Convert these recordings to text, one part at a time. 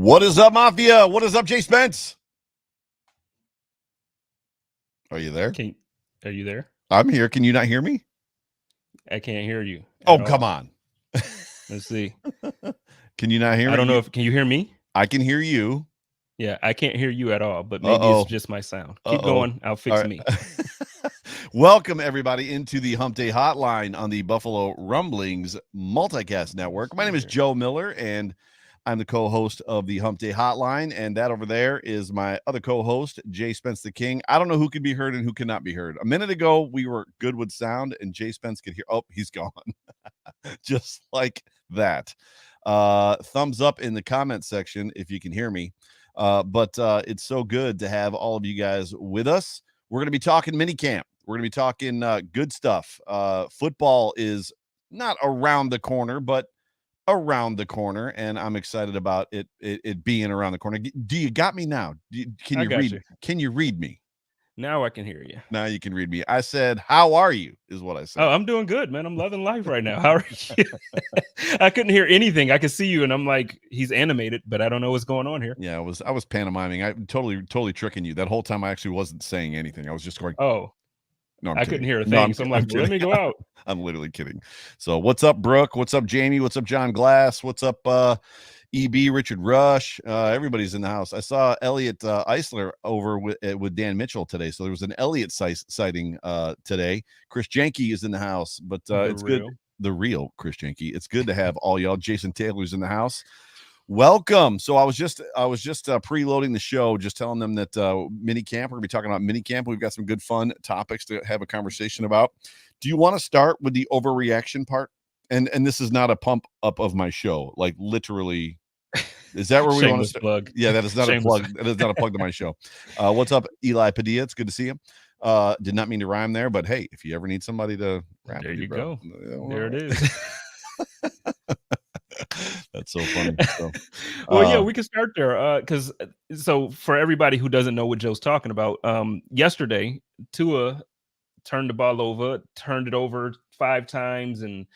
What is up, Mafia? What is up, Jay Spence? Are you there? Are you there? I'm here. Can you not hear me? I can't hear you. Oh, come on. Let's see. Can you not hear me? I don't know if can you hear me? I can hear you. Yeah, I can't hear you at all, but maybe it's just my sound. Keep going. I'll fix me. Welcome, everybody, into the Hump Day Hotline on the Buffalo Rumblings Multicast Network. My name is Joe Miller, and I'm the co-host of the Hump Day Hotline, and that over there is my other co-host, Jay Spence the King. I don't know who can be heard and who cannot be heard. A minute ago, we were good with sound, and Jay Spence could hear. Oh, he's gone. Just like that. Thumbs up in the comment section if you can hear me. But it's so good to have all of you guys with us. We're going to be talking minicamp. We're going to be talking good stuff. Football is not around the corner, but around the corner, and I'm excited about it being around the corner. Do you got me now? Can you read? Can you read me? Now I can hear you. Now you can read me. I said, "How are you?" is what I said. Oh, I'm doing good, man. I'm loving life right now. How are you? I couldn't hear anything. I could see you, and I'm like, he's animated, but I don't know what's going on here. Yeah, I was pantomiming. I totally tricking you. That whole time I actually wasn't saying anything. I was just going, oh. No, I couldn't hear a thing, so I'm like, let me go out. I'm literally kidding. So what's up, Brooke? What's up, Jamie? What's up, John Glass? What's up, EB, Richard Rush? Everybody's in the house. I saw Elliot Eisler over with Dan Mitchell today, so there was an Elliot sighting today. Chris Jenke is in the house, but it's good. The real Chris Jenke. It's good to have all y'all. Jason Taylor's in the house. Welcome. So I was just preloading the show, just telling them that minicamp. We're gonna be talking about minicamp. We've got some good fun topics to have a conversation about. Do you want to start with the overreaction part? And this is not a pump up of my show, like literally. Is that where we want to start? Plug. Yeah, that is not a plug. That is not a plug to my show. What's up, Eli Padilla? It's good to see you. Did not mean to rhyme there, but hey, if you ever need somebody to rap, there you go. There it is. That's so funny. So, well, yeah, we can start there. Because so for everybody who doesn't know what Joe's talking about, yesterday Tua turned the ball over, turned it over 5 times, and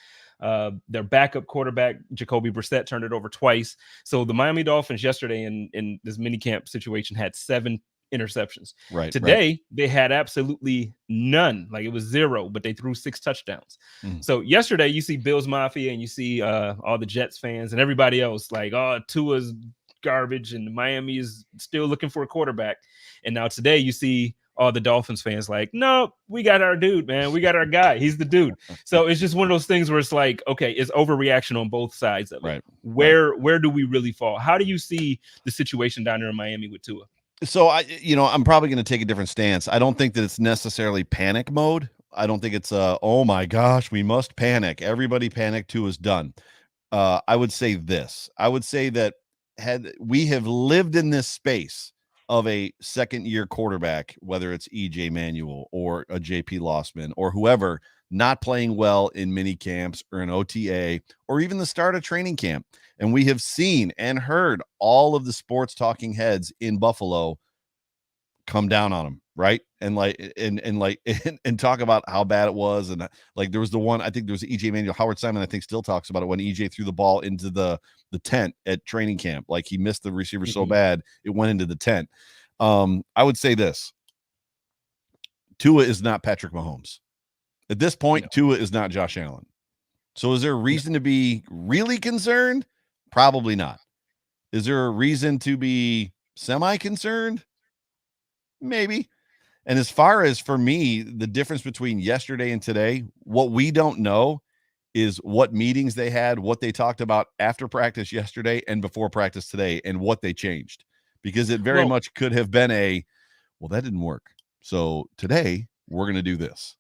their backup quarterback Jacoby Brissett turned it over twice. So the Miami Dolphins yesterday in this minicamp situation had 7 interceptions. Right. Today they had absolutely none. Like it was 0, but they threw 6 touchdowns. So yesterday you see Bills Mafia and you see all the Jets fans and everybody else like, oh, Tua's garbage and Miami is still looking for a quarterback. And now today you see all the Dolphins fans like, no, we got our dude, man. We got our guy. He's the dude. So it's just one of those things where it's like, okay, it's overreaction on both sides of it. Where do we really fall? How do you see the situation down there in Miami with Tua? So I'm probably going to take a different stance. I don't think that it's necessarily panic mode. I don't think it's oh my gosh, we must panic. Everybody panic. Tua's done. I would say this. I would say that we have lived in this space of a second-year quarterback, whether it's EJ Manuel or a JP Lossman or whoever, not playing well in mini camps or an OTA or even the start of training camp. And we have seen and heard all of the sports talking heads in Buffalo come down on him, right? And talk about how bad it was. And like there was the one, I think there was EJ Manuel, Howard Simon, I think still talks about it when EJ threw the ball into the tent at training camp. Like he missed the receiver so bad it went into the tent. I would say this. Tua is not Patrick Mahomes. At this point, Tua is not Josh Allen. So is there a reason to be really concerned? Probably not. Is there a reason to be semi-concerned? Maybe. And as far as for me, the difference between yesterday and today, what we don't know is what meetings they had, what they talked about after practice yesterday and before practice today, and what they changed. Because it very much could have been well, that didn't work. So today we're going to do this.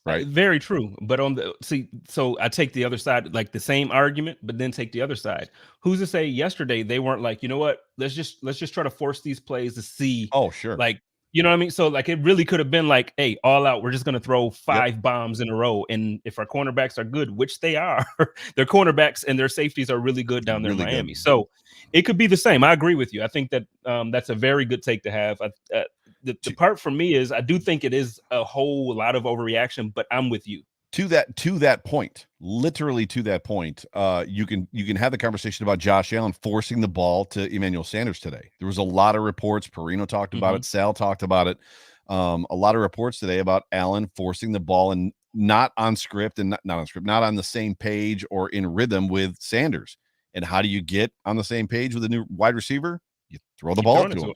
Right. Very true. But so I take the other side, like the same argument, but then take the other side. Who's to say yesterday they weren't like, you know what, let's just try to force these plays to see. Oh, sure. Like, you know what I mean? So like it really could have been like, hey, all out, we're just going to throw 5 bombs in a row. And if our cornerbacks are good, which they are, their cornerbacks and their safeties are really good down there in Miami. Good. So it could be the same. I agree with you. I think that that's a very good take to have. The part for me is I do think it is a whole lot of overreaction, but I'm with you. to that point, literally to that point, you can have the conversation about Josh Allen forcing the ball to Emmanuel Sanders today. There was a lot of reports. Marino talked about it. Sal talked about it. A lot of reports today about Allen forcing the ball and not on script and not on script, not on the same page or in rhythm with Sanders. And how do you get on the same page with a new wide receiver? You throw the ball to him.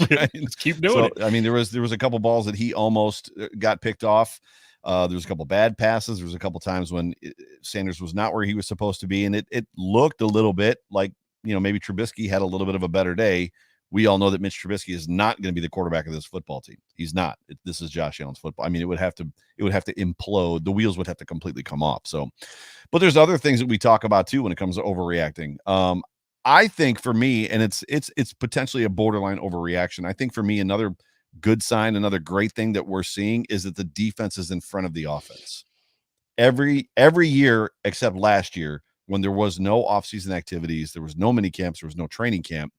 Right? Just keep doing it. I mean, there was a couple balls that he almost got picked off. There was a couple bad passes. There was a couple times when Sanders was not where he was supposed to be, and it looked a little bit like, maybe Trubisky had a little bit of a better day. We all know that Mitch Trubisky is not going to be the quarterback of this football team. He's not. This is Josh Allen's football. I mean, it would have to implode. The wheels would have to completely come off. So, but there's other things that we talk about too when it comes to overreacting. I think for me, and it's potentially a borderline overreaction. I think for me, another good sign, another great thing that we're seeing is that the defense is in front of the offense. Every year except last year, when there was no offseason activities, there was no mini camps, there was no training camp,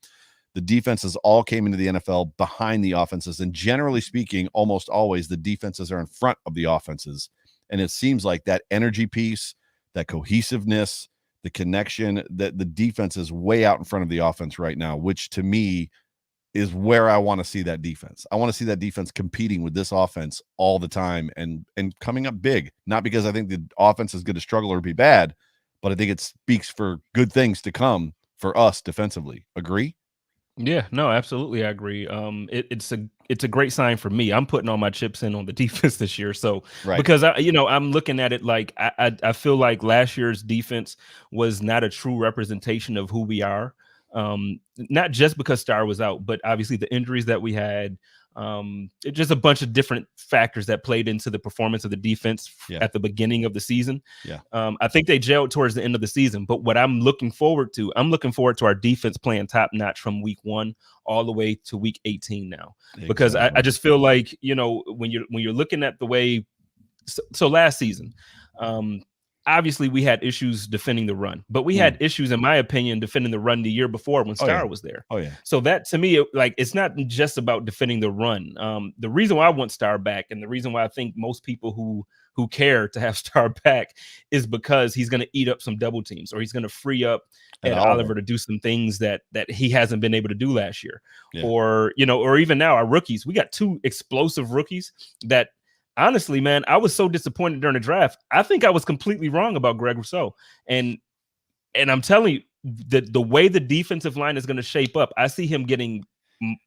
the defenses all came into the NFL behind the offenses. And generally speaking, almost always the defenses are in front of the offenses. And it seems like that energy piece, that cohesiveness, the connection, that the defense is way out in front of the offense right now, which to me is where I want to see that defense. I want to see that defense competing with this offense all the time and coming up big, not because I think the offense is going to struggle or be bad, but I think it speaks for good things to come for us defensively. Agree? Yeah, no, absolutely. I agree. It's a great sign for me. I'm putting all my chips in on the defense this year. So, because I'm looking at it like I feel like last year's defense was not a true representation of who we are. Not just because Star was out, but obviously the injuries that we had, just a bunch of different factors that played into the performance of the defense at the beginning of the season. I think they gelled towards the end of the season, but what I'm looking forward to our defense playing top notch from week 1 all the way to week 18 now, because I just feel like, when you're looking at the way, so last season, obviously we had issues defending the run, but we had issues, in my opinion, defending the run the year before when Star was there. So that to me, it's not just about defending the run. The reason why I want Star back, and the reason why I think most people who care to have Star back, is because he's going to eat up some double teams, or he's going to free up Ed Oliver to do some things that he hasn't been able to do last year. Or even now our rookies, we got 2 explosive rookies that, honestly, man, I was so disappointed during the draft. I think I was completely wrong about Greg Rousseau. And I'm telling you, the way the defensive line is going to shape up, I see him getting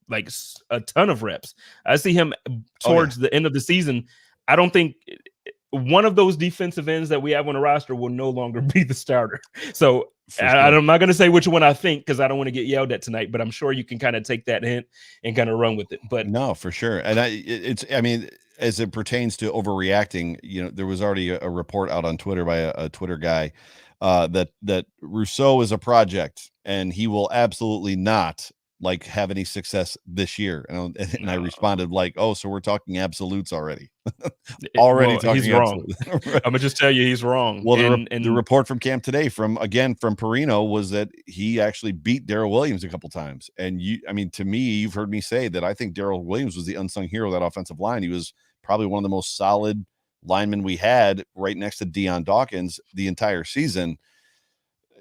like a ton of reps. I see him towards the end of the season. I don't think one of those defensive ends that we have on the roster will no longer be the starter. So I'm not going to say which one I think, because I don't want to get yelled at tonight, but I'm sure you can kind of take that hint and kind of run with it. But no, for sure. And I mean, as it pertains to overreacting, there was already a report out on Twitter by a Twitter guy that Rousseau is a project and he will absolutely not have any success this year. And I responded oh, so we're talking absolutes already. Talking he's wrong. I'm gonna just tell you he's wrong. Well, the report from camp today from Marino was that he actually beat Darrell Williams a couple times. And to me, you've heard me say that I think Darrell Williams was the unsung hero of that offensive line. He was probably one of the most solid linemen we had, right next to Deion Dawkins the entire season.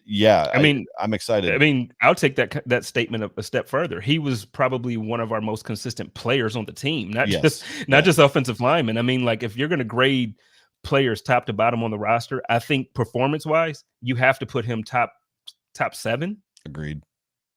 Yeah, I'm excited. I'll take that statement a step further. He was probably one of our most consistent players on the team, not just offensive linemen. If you're going to grade players top to bottom on the roster, I think performance-wise, you have to put him top 7. Agreed.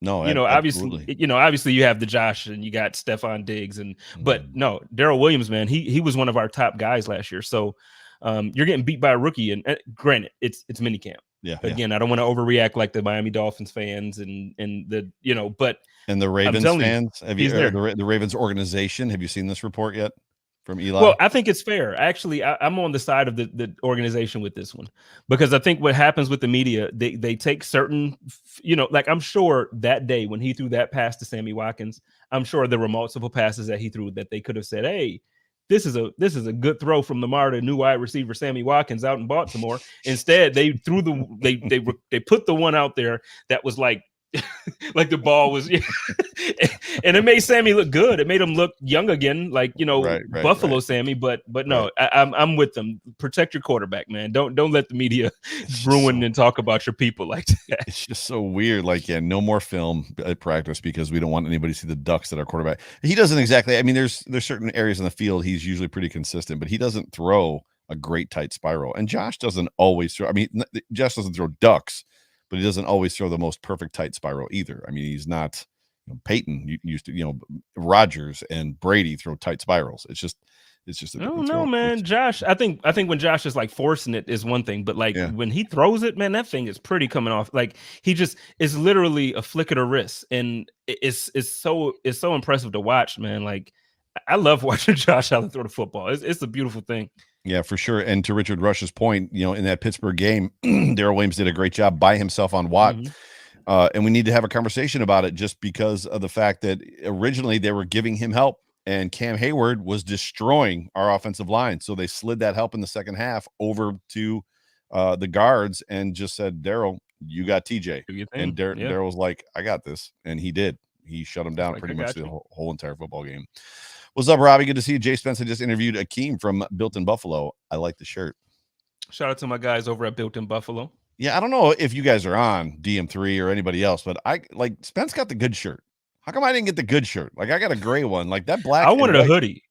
No, obviously you have the Josh and you got Stephon Diggs, but no, Darrell Williams, man, he was one of our top guys last year. So you're getting beat by a rookie, and granted, it's minicamp. Again, I don't want to overreact like the Miami Dolphins fans and the the Ravens fans. Have you the Ravens organization? Have you seen this report yet from Eli? Well, I think it's fair. Actually, I'm on the side of the organization with this one, because I think what happens with the media, they take certain, I'm sure that day when he threw that pass to Sammy Watkins, I'm sure there were multiple passes that he threw that they could have said, hey, this is a good throw from Lamar to new wide receiver Sammy Watkins out in Baltimore. Instead, they threw they put the one out there that was like Like the ball was, and it made Sammy look good. It made him look young again, like Buffalo Sammy. But no, I'm with them. Protect your quarterback, man. Don't let the media ruin and talk about your people like that. It's just so weird. Like, yeah, no more film at practice because we don't want anybody to see the ducks that our quarterback. He doesn't exactly. I mean, there's certain areas in the field he's usually pretty consistent, but he doesn't throw a great tight spiral. And Josh doesn't always throw. I mean, Josh doesn't throw ducks, but he doesn't always throw the most perfect tight spiral either. I mean, he's not. Peyton used to, Rodgers and Brady throw tight spirals. It's just a different no, man. Josh, I think when Josh is like forcing it is one thing, but like when he throws it, man, that thing is pretty coming off. Like he just is literally a flick of the wrist, and it's so impressive to watch, man. Like I love watching Josh Allen throw the football. It's a beautiful thing. Yeah, for sure. And to Richard Rush's point, in that Pittsburgh game, Darrell Williams did a great job by himself on Watt. And we need to have a conversation about it just because of the fact that originally they were giving him help and Cam Hayward was destroying our offensive line. So they slid that help in the second half over to the guards and just said, Darrell, you got TJ. And Darrell was like, I got this. And he did. He shut him down pretty much the whole entire football game. What's up, Robbie? Good to see you. Jay Spencer just interviewed Akeem from Built in Buffalo. I like the shirt. Shout out to my guys over at Built in Buffalo. Yeah, I don't know if you guys are on DM3 or anybody else, but Spence got the good shirt. How come I didn't get the good shirt? Like I got a gray one, like that black. I wanted a hoodie,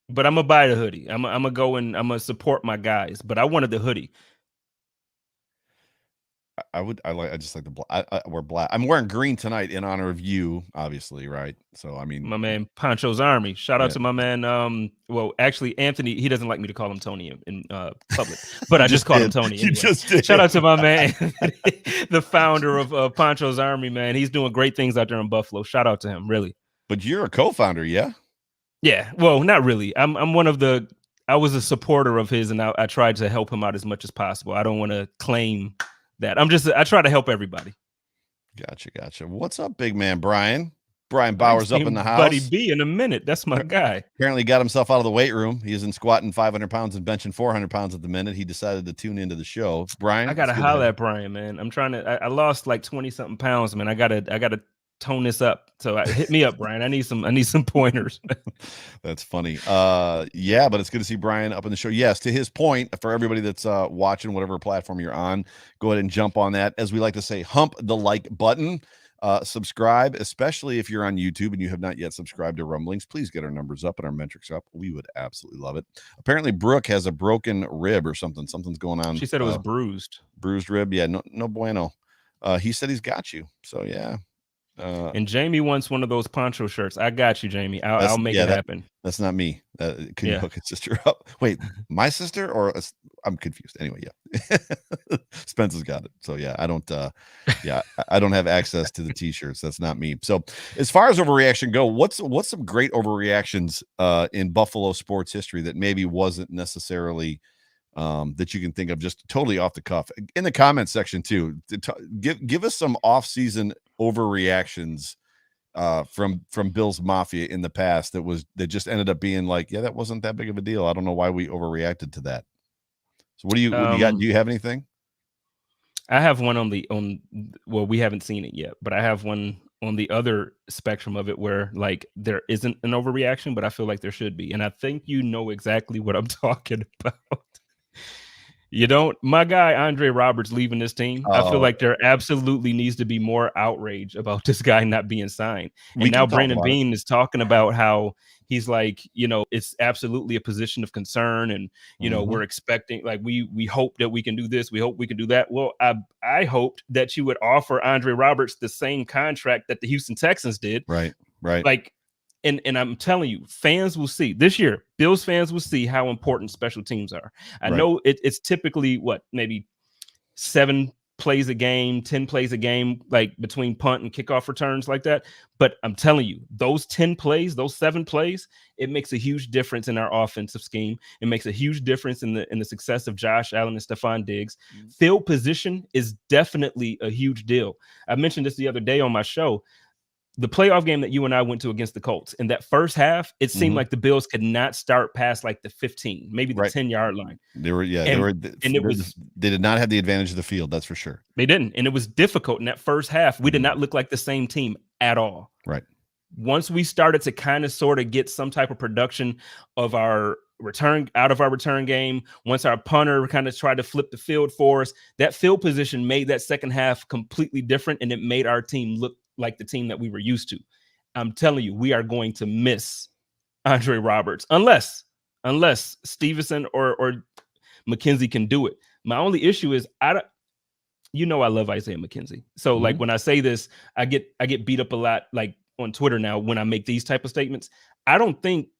but I'm gonna buy the hoodie. I'm gonna go and I'm gonna support my guys, but I wanted the hoodie. I just like the black. I wear black. I'm wearing green tonight in honor of you, obviously, right? So I mean, my man Pancho's Army. Shout out to my man. Well, actually, Anthony. He doesn't like me to call him Tony in public, but I just called him Tony. Anyway. You just did. Shout out to my man, the founder of Pancho's Army. Man, he's doing great things out there in Buffalo. Shout out to him, really. But you're a co-founder, yeah? Yeah. Well, not really. I'm one of the. I was a supporter of his, and I tried to help him out as much as possible. I don't want to claim that. I try to help everybody. Gotcha. What's up, big man Brian? Brian Bowers up in the house. Buddy B in a minute. That's my guy. Apparently got himself out of the weight room. He isn't squatting 500 pounds and benching 400 pounds at the minute. He decided to tune into the show. Brian, I gotta holler at Brian, man. I'm trying to. I lost like 20 something pounds, man. I gotta tone this up. So hit me up, Brian. I need some pointers. That's funny. Yeah, but it's good to see Brian up in the show. Yes, to his point, for everybody that's watching whatever platform you're on, go ahead and jump on that. As we like to say, hump the like button. Subscribe, especially if you're on YouTube and you have not yet subscribed to Rumblings. Please get our numbers up and our metrics up. We would absolutely love it. Apparently, Brooke has a broken rib or something. Something's going on. She said it was bruised. Bruised rib. Yeah, no bueno. He said he's got you. So yeah. And Jamie wants one of those poncho shirts. I got you, Jamie. I'll make it happen. That's not me. Can you hook his sister up? Wait, my sister or I'm confused. Anyway, yeah. Spence has got it. So yeah, I don't have access to the t-shirts. That's not me. So as far as overreaction go, what's some great overreactions in Buffalo sports history that maybe wasn't necessarily that you can think of just totally off the cuff? In the comment section too, give us some off-season overreactions from Bill's Mafia in the past that just ended up being like, yeah, that wasn't that big of a deal. I don't know why we overreacted to that. So what do you got? Do you have anything? I have one well, we haven't seen it yet, but I have one on the other spectrum of it where like there isn't an overreaction, but I feel like there should be. And I think you know exactly what I'm talking about. You don't, my guy Andre Roberts leaving this team. I feel like there absolutely needs to be more outrage about this guy not being signed. And now Brandon Beane is talking about how he's like, it's absolutely a position of concern, and we're expecting, like, we hope that we can do this, we hope we can do that. Well, I hoped that you would offer Andre Roberts the same contract that the Houston Texans did. Right. Like. And I'm telling you, fans will see this year. Bills fans will see how important special teams are. I know it's typically maybe 7 plays a game, 10 plays a game, like between punt and kickoff returns like that. But I'm telling you, those 10 plays, those 7 plays, it makes a huge difference in our offensive scheme. It makes a huge difference in the success of Josh Allen and Stephon Diggs. Field position is definitely a huge deal. I mentioned this the other day on my show. the playoff game that you and I went to against the Colts, in that first half, it seemed like the Bills could not start past like the 15, maybe the 10-yard line. They were, they did not have the advantage of the field. That's for sure. They didn't. And it was difficult in that first half. We did not look like the same team at all. Right. Once we started to kind of sort of get some type of production of our return game, once our punter kind of tried to flip the field for us, that field position made that second half completely different, and it made our team look like the team that we were used to. I'm telling you, we are going to miss Andre Roberts unless Stevenson or McKenzie can do it. My only issue is I love Isaiah McKenzie. So like when I say this, I get beat up a lot like on Twitter now when I make these type of statements. I don't think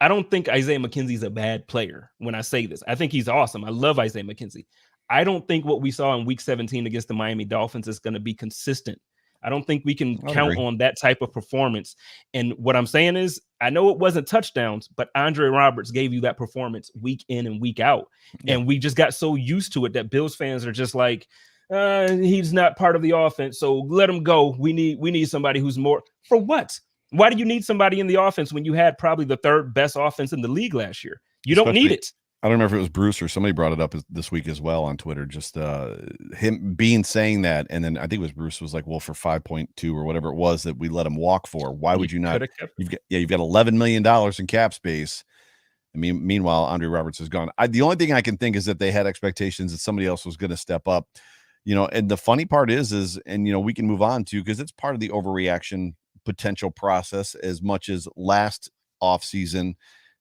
Isaiah McKenzie's a bad player when I say this. I think he's awesome. I love Isaiah McKenzie. I don't think what we saw in week 17 against the Miami Dolphins is going to be consistent. I don't think we can count on that type of performance. And what I'm saying is, I know it wasn't touchdowns, but Andre Roberts gave you that performance week in and week out. Yeah. And we just got so used to it that Bills fans are just like, he's not part of the offense, so let him go. We need somebody who's more. For what? Why do you need somebody in the offense when you had probably the third best offense in the league last year? You don't need it. I don't remember if it was Bruce or somebody brought it up this week as well on Twitter, just him saying that. And then I think it was Bruce was like, well, for 5.2 or whatever it was that we let him walk for, why would you not? You've got $11 million in cap space. I mean, meanwhile, Andre Roberts is gone. The only thing I can think is that they had expectations that somebody else was going to step up, and the funny part is, we can move on to, because it's part of the overreaction potential process as much as last offseason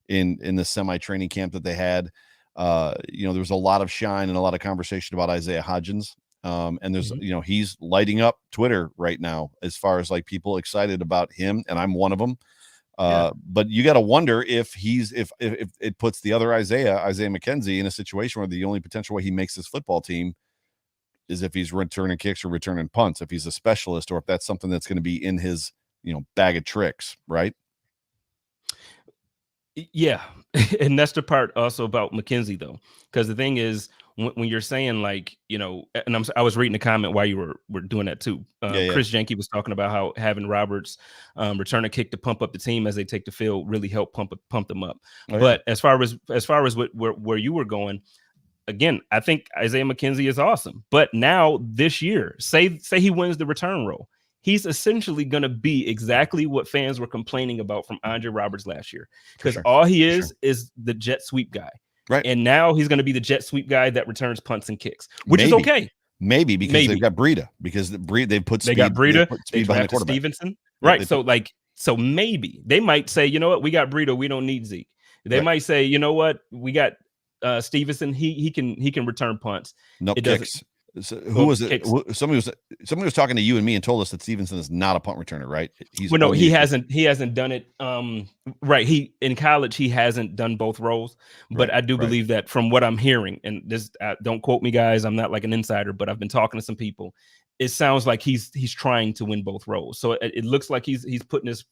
in the semi-training camp that they had. There was a lot of shine and a lot of conversation about Isaiah Hodgins. And there's, he's lighting up Twitter right now as far as like people excited about him. And I'm one of them. But you got to wonder if it puts the other Isaiah McKenzie in a situation where the only potential way he makes this football team is if he's returning kicks or returning punts, if he's a specialist, or if that's something that's going to be in his, bag of tricks. Right. Yeah. And that's the part also about McKenzie, though, because the thing is, when you're saying like, and I was reading the comment while you were doing that too. Chris Jenke was talking about how having Roberts return a kick to pump up the team as they take the field really help pump them up. But as far as where you were going, again, I think Isaiah McKenzie is awesome. But now this year, say he wins the return role, he's essentially going to be exactly what fans were complaining about from Andre Roberts last year, because all he is the jet sweep guy. Right. And now he's going to be the jet sweep guy that returns punts and kicks, which is okay. Maybe because they've got Breida, because they've put speed, got Breida, they behind the quarterback. Stevenson. Right. So maybe they might say, you know what, we got Breida, we don't need Zeke. They might say, you know what, we got Stevenson, he can return punts. No kicks. So who was it? Somebody was talking to you and me and told us that Stevenson is not a punt returner, right? He hasn't done it. Right. He in college he hasn't done both roles, but I do believe that from what I'm hearing, and this don't quote me, guys, I'm not like an insider, but I've been talking to some people. It sounds like he's trying to win both roles, so it looks like he's putting his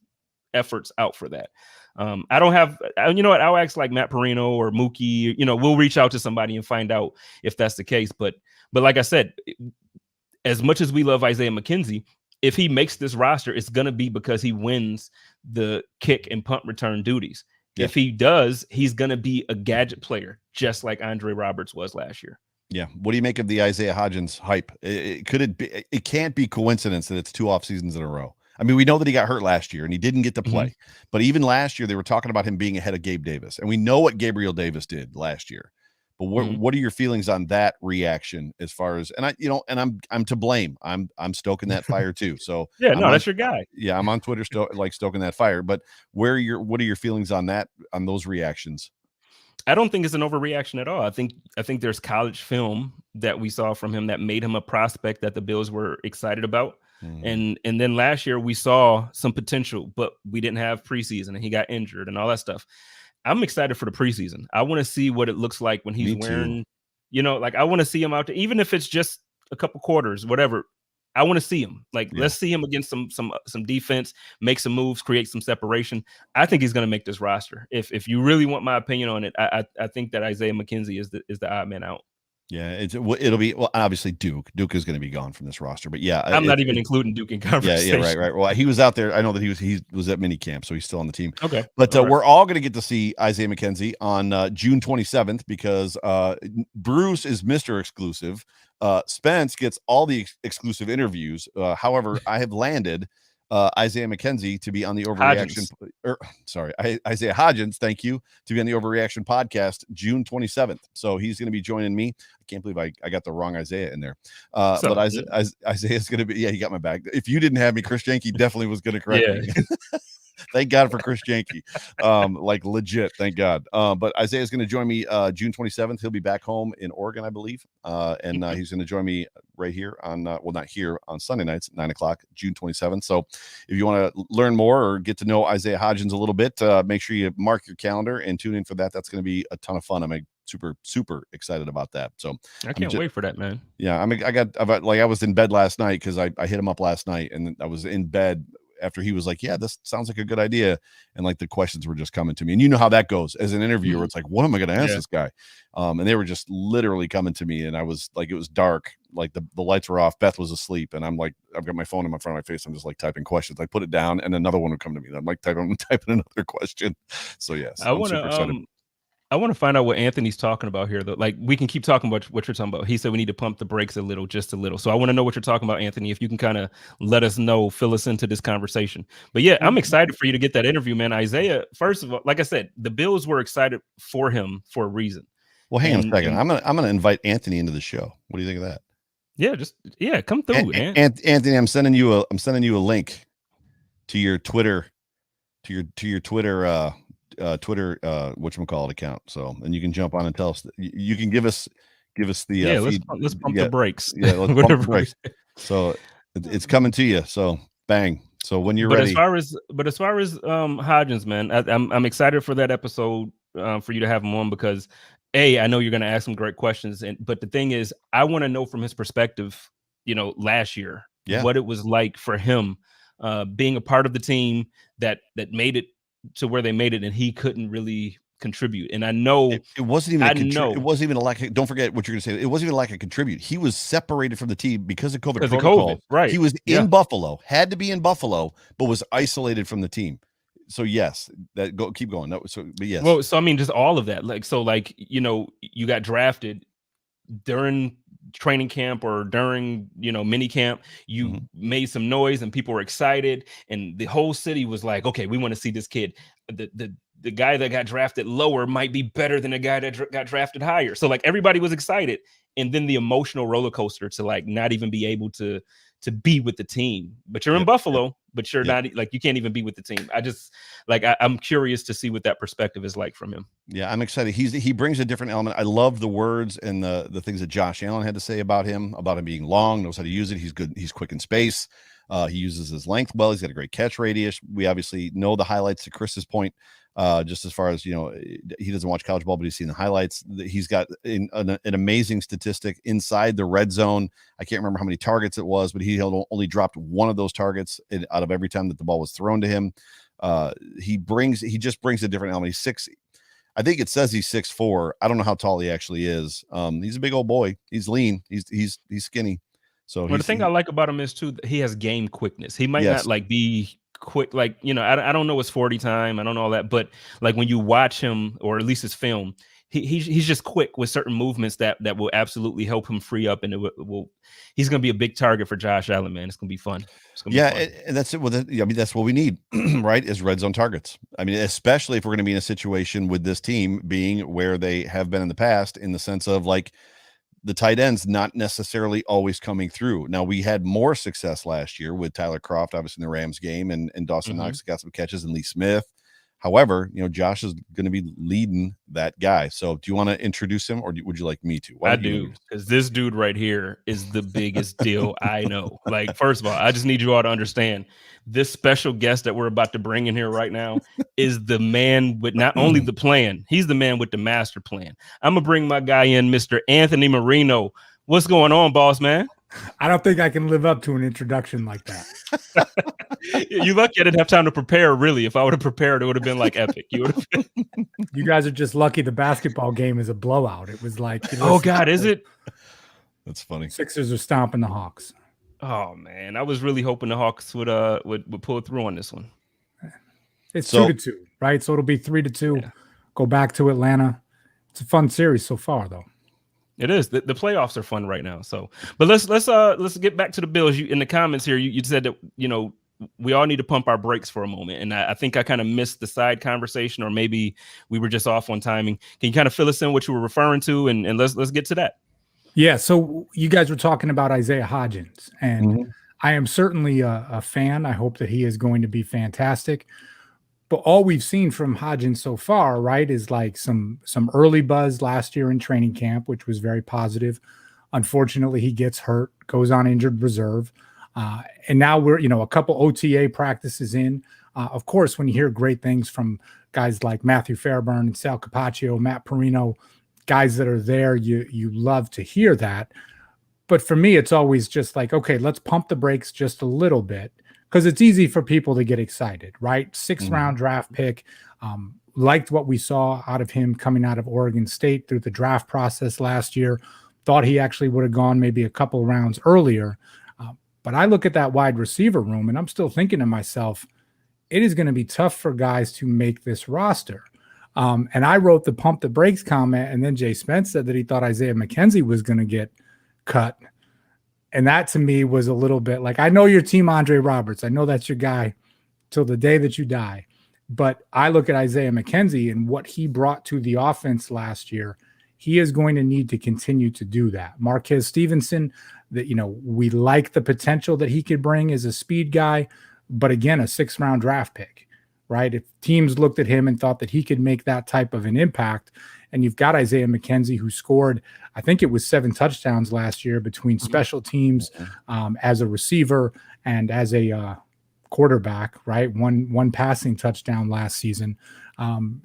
efforts out for that. I don't have, what, I'll ask like Matt Marino or Mookie, we'll reach out to somebody and find out if that's the case. But like I said, as much as we love Isaiah McKenzie, if he makes this roster, it's going to be because he wins the kick and punt return duties. Yeah. If he does, he's going to be a gadget player, just like Andre Roberts was last year. Yeah. What do you make of the Isaiah Hodgins hype? It can't be coincidence that it's 2 off seasons in a row. I mean, we know that he got hurt last year and he didn't get to play, but even last year they were talking about him being ahead of Gabe Davis, and we know what Gabriel Davis did last year. But what are your feelings on that reaction as far as, and I'm to blame. I'm stoking that fire too. So that's your guy. Yeah. I'm on Twitter stoking that fire, but what are your feelings on that, on those reactions? I don't think it's an overreaction at all. I think there's college film that we saw from him that made him a prospect that the Bills were excited about. And then last year we saw some potential, but we didn't have preseason and he got injured and all that stuff. I'm excited for the preseason. I want to see what it looks like when he's wearing, I want to see him out there, even if it's just a couple quarters, whatever. I want to see him. Let's see him against some defense, make some moves, create some separation. I think he's going to make this roster. If you really want my opinion on it, I think that Isaiah McKenzie is the odd man out. Yeah, it'll be obviously Duke. Duke is going to be gone from this roster, but yeah, I'm not even including Duke in conversation. right. Well, he was out there. I know that he was at minicamp, so he's still on the team. Okay, but we're all going to get to see Isaiah McKenzie on June 27th because Bruce is Mr. Exclusive. Spence gets all the exclusive interviews. However, I have landed Isaiah McKenzie to be on the overreaction. Isaiah Hodgins, thank you, to be on the overreaction podcast June 27th. So he's going to be joining me. I can't believe I got the wrong Isaiah in there. But Isaiah's going to be, he got my back. If you didn't have me, Chris Janke definitely was going to correct me. Thank God for Chris Janke. Like legit, thank God. But Isaiah's going to join me June 27th. He'll be back home in Oregon, I believe. And he's going to join me right here on, not here, on Sunday nights at 9 o'clock, June 27th. So if you want to learn more or get to know Isaiah Hodgins a little bit, make sure you mark your calendar and tune in for that. That's going to be a ton of fun. I'm super excited about that. So I can't wait for that, man. Yeah. I was in bed last night because I hit him up last night and I was in bed after he was like, yeah, this sounds like a good idea. And like the questions were just coming to me. And you know how that goes as an interviewer. It's like, what am I going to ask this guy? And they were just literally coming to me. And I was like, it was dark. Like the lights were off. Beth was asleep. And I'm like, I've got my phone in my front of my face. I'm just like typing questions. I put it down and another one would come to me. I'm like typing another question. So yes, I want to find out what Anthony's talking about here, though. Like, we can keep talking about what you're talking about. He said we need to pump the brakes just a little. So I want to know what you're talking about, Anthony. If you can kind of let us know, fill us into this conversation. But yeah, I'm excited for you to get that interview, man. Isaiah, first of all, like I said, the Bills were excited for him for a reason. Well, hang on a second. I'm gonna invite Anthony into the show. What do you think of that? Yeah, come through, Anthony. I'm sending you a link to your Twitter, Twitter whatchamacallit account. So, and you can jump on and tell us, you can give us the let's pump the brakes. Yeah, let's pump the brakes. So it's coming to you. So bang. So when you're ready. As far as Hodgins, man, I'm excited for that episode for you to have him on because I know you're going to ask some great questions, but the thing is, I want to know from his perspective, last year, what it was like for him being a part of the team that made it to where they made it, and he couldn't really contribute. And I know it wasn't even it wasn't even a lack of, don't forget what you're gonna say. It wasn't even a lack of contribute. He was separated from the team because of COVID protocol. Right. He was in Buffalo, had to be in Buffalo, but was isolated from the team. So yes, keep going. But yes. Well, so I mean, just all of that. You got drafted during training camp or during mini camp, you made some noise and people were excited and the whole city was like, okay, we want to see this kid. The guy that got drafted lower might be better than the guy that got drafted higher. So like everybody was excited, and then the emotional roller coaster to like not even be able to be with the team, but you're in Buffalo, but you're not, like, you can't even be with the team. I just I'm curious to see what that perspective is like from him. Yeah, I'm excited. He brings a different element. I love the words and the things that Josh Allen had to say about him being long, knows how to use it. He's good. He's quick in space. He uses his length well. He's got a great catch radius. We obviously know the highlights, to Chris's point, just as far as, he doesn't watch college ball, but he's seen the highlights. He's got an amazing statistic inside the red zone. I can't remember how many targets it was, but he only dropped one of those targets out of every time that the ball was thrown to him. He just brings a different element. He's 6. I think it says he's 6'4". I don't know how tall he actually is. He's a big old boy. He's lean. He's skinny. So the thing I like about him is too, he has game quickness. He might not like be quick, like, I don't know his 40 time, I don't know all that, but like when you watch him, or at least his film, he's just quick with certain movements that will absolutely help him free up, and he's going to be a big target for Josh Allen, man. It's going to be fun. And that's it. Well, that's what we need, right? Is red zone targets. I mean, especially if we're going to be in a situation with this team being where they have been in the past, in the sense of like the tight ends not necessarily always coming through. Now, we had more success last year with Tyler Kroft, obviously in the Rams game, and Dawson Knox got some catches, and Lee Smith. However, Josh is going to be leading that guy. So do you want to introduce him, or would you like me to? I do, because this dude right here is the biggest deal I know. Like, first of all, I just need you all to understand, this special guest that we're about to bring in here right now is the man with not only the plan, he's the man with the master plan. I'm going to bring my guy in, Mr. Anthony Marino. What's going on, boss man? I don't think I can live up to an introduction like that. You lucky I didn't have time to prepare. Really, if I would have prepared, it would have been like epic. You would have. You guys are just lucky. The basketball game is a blowout. It was like, Oh God, is it? That's funny. Sixers are stomping the Hawks. Oh man, I was really hoping the Hawks would pull through on this one. It's 2-2, right? So it'll be 3-2. Yeah. Go back to Atlanta. It's a fun series so far, though. It is. The playoffs are fun right now. So, but let's get back to the Bills. You in the comments here, you said that we all need to pump our brakes for a moment, and I think I kind of missed the side conversation, or maybe we were just off on timing. Can you kind of fill us in what you were referring to, and let's get to that. Yeah. So you guys were talking about Isaiah Hodgins, and I am certainly a fan. I hope that he is going to be fantastic. But all we've seen from Hodgins so far, right, is like some early buzz last year in training camp, which was very positive. Unfortunately, he gets hurt, goes on injured reserve. And now we're, a couple OTA practices in. Of course, when you hear great things from guys like Matthew Fairburn and Sal Capaccio, Matt Marino, guys that are there, you love to hear that. But for me, it's always just like, okay, let's pump the brakes just a little bit, because it's easy for people to get excited, right? 6th round draft pick. Liked what we saw out of him coming out of Oregon State through the draft process last year. Thought he actually would have gone maybe a couple rounds earlier. But I look at that wide receiver room, and I'm still thinking to myself, it is going to be tough for guys to make this roster. And I wrote the pump the brakes comment, and then Jay Spence said that he thought Isaiah McKenzie was going to get cut. And that to me was a little bit like, I know your team, Andre Roberts. I know that's your guy till the day that you die. But I look at Isaiah McKenzie and what he brought to the offense last year. He is going to need to continue to do that. Marquez Stevenson, that we like the potential that he could bring as a speed guy, but again, a 6th round draft pick, right? If teams looked at him and thought that he could make that type of an impact, and you've got Isaiah McKenzie, who scored, I think it was 7 touchdowns last year between special teams, as a receiver and as a quarterback, right? One passing touchdown last season.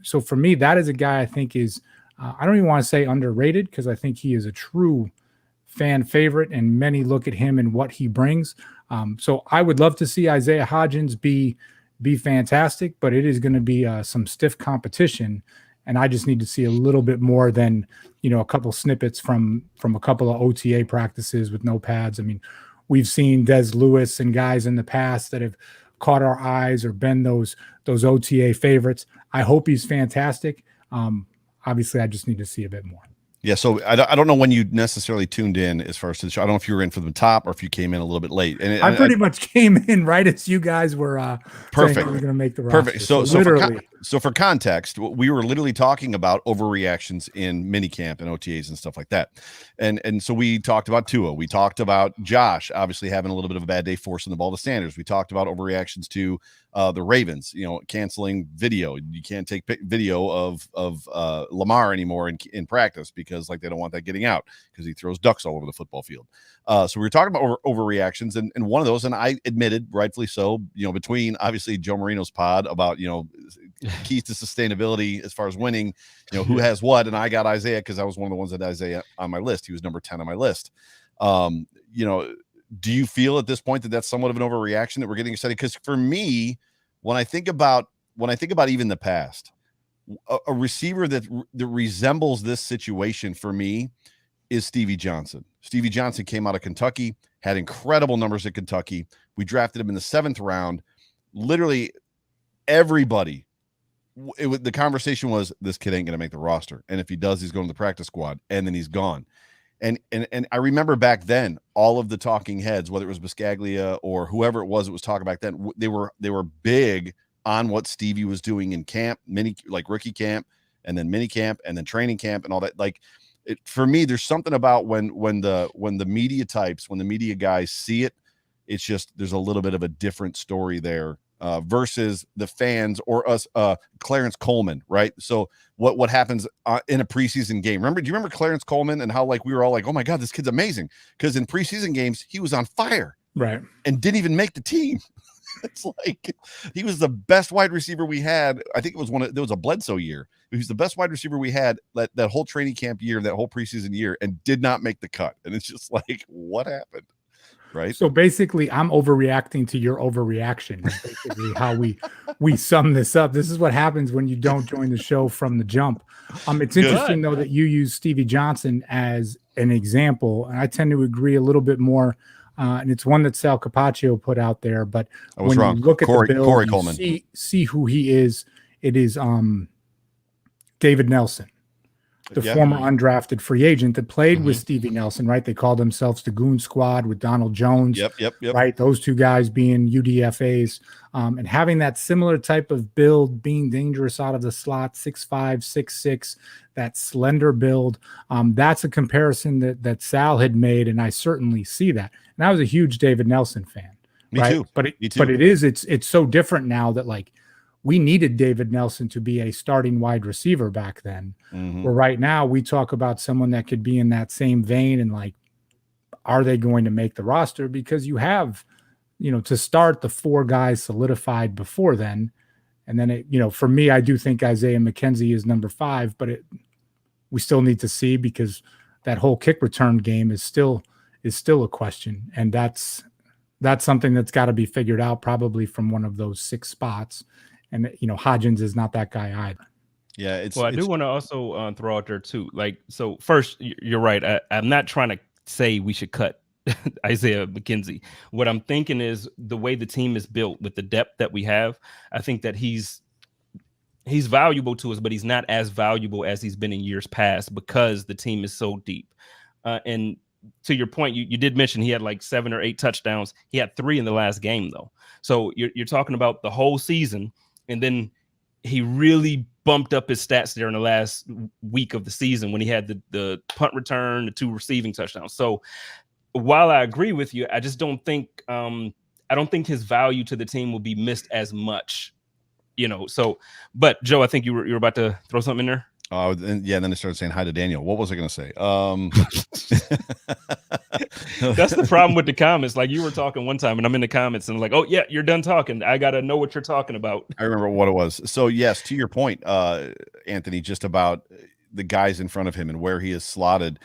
So for me, that is a guy I think is, I don't even want to say underrated, because I think he is a true fan favorite, and many look at him and what he brings. So I would love to see Isaiah Hodgins be fantastic, but it is going to be some stiff competition. And I just need to see a little bit more than, a couple snippets from a couple of OTA practices with no pads. I mean, we've seen Des Lewis and guys in the past that have caught our eyes or been those OTA favorites. I hope he's fantastic. Obviously, I just need to see a bit more. Yeah, so I don't know when you necessarily tuned in as far as to the show. I don't know if you were in from the top or if you came in a little bit late. And I pretty much came in right as you guys were perfect. We're going to make the roster. Perfect. So for context, we were literally talking about overreactions in minicamp and OTAs and stuff like that. And so we talked about Tua. We talked about Josh obviously having a little bit of a bad day forcing the ball to Sanders. We talked about overreactions to the Ravens, canceling video. You can't take video of Lamar anymore in practice because they don't want that getting out because he throws ducks all over the football field. So we were talking about overreactions, and one of those, and I admitted, rightfully so, between obviously Joe Marino's pod about keys to sustainability as far as winning, who has what, and I got Isaiah because I was one of the ones that Isaiah on my list. He was number 10 on my list. Do you feel at this point that that's somewhat of an overreaction that we're getting excited? Because for me, when I think about even the past, a receiver that resembles this situation for me is Stevie Johnson. Stevie Johnson came out of Kentucky, had incredible numbers at Kentucky. We drafted him in the 7th round. Literally everybody, the conversation was, this kid ain't going to make the roster. And if he does, he's going to the practice squad, and then he's gone. And I remember back then, all of the talking heads, whether it was Biscaglia or whoever it was talking back then, they were big on what Stevie was doing in camp, rookie camp, and then mini camp, and then training camp, and all that. For me, there's something about when the media types, when the media guys see it, it's just there's a little bit of a different story there versus the fans or us. Clarence Coleman, right? So what happens in a preseason game? Do you remember Clarence Coleman and how we were all like, oh my God, this kid's amazing, because in preseason games he was on fire, right, and didn't even make the team. It's he was the best wide receiver we had. I think it was there was a Bledsoe year. He was the best wide receiver we had that whole training camp year, that whole preseason year, and did not make the cut. And it's just what happened? right? So basically, I'm overreacting to your overreaction. Is basically how we sum this up. This is what happens when you don't join the show from the jump. It's Good. interesting though that you use Stevie Johnson as an example, and I tend to agree a little bit more. And it's one that Sal Capaccio put out there. But I was when wrong. you look at the build, Corey you Coleman. see who he is. It is David Nelson, the former undrafted free agent that played with Stevie Nelson, right? They called themselves the Goon Squad with Donald Jones. Yep. Right. Those two guys being UDFAs, and having that similar type of build, being dangerous out of the slot, 6'5", 6'6", that slender build. That's a comparison that Sal had made, and I certainly see that. And I was a huge David Nelson fan. Me too. But it's so different now that like we needed David Nelson to be a starting wide receiver back then. Where right now we talk about someone that could be in that same vein and like, are they going to make the roster? Because you have, to start the 4 guys solidified before then. And then for me, I do think Isaiah McKenzie is number 5, but we still need to see because that whole kick return game is still a question. And that's something that's got to be figured out probably from one of those 6 spots. And, Hodgins is not that guy either. Yeah. I do want to also throw out there too. Like, so first, you're right. I'm not trying to say we should cut Isaiah McKenzie. What I'm thinking is the way the team is built with the depth that we have, I think that he's valuable to us, but he's not as valuable as he's been in years past because the team is so deep. And to your point, you did mention he had like 7 or 8 touchdowns. He had 3 in the last game though. So you're talking about the whole season. And then he really bumped up his stats there in the last week of the season when he had the punt return, the 2 receiving touchdowns. So while I agree with you, I just don't think his value to the team will be missed as much, So, but Joe, I think you were about to throw something in there. Oh, and then I started saying hi to Daniel. What was I going to say? That's the problem with the comments. Like you were talking one time and I'm in the comments and I'm like, oh yeah, you're done talking. I got to know what you're talking about. I remember what it was. So yes, to your point, Anthony, just about the guys in front of him and where he is slotted.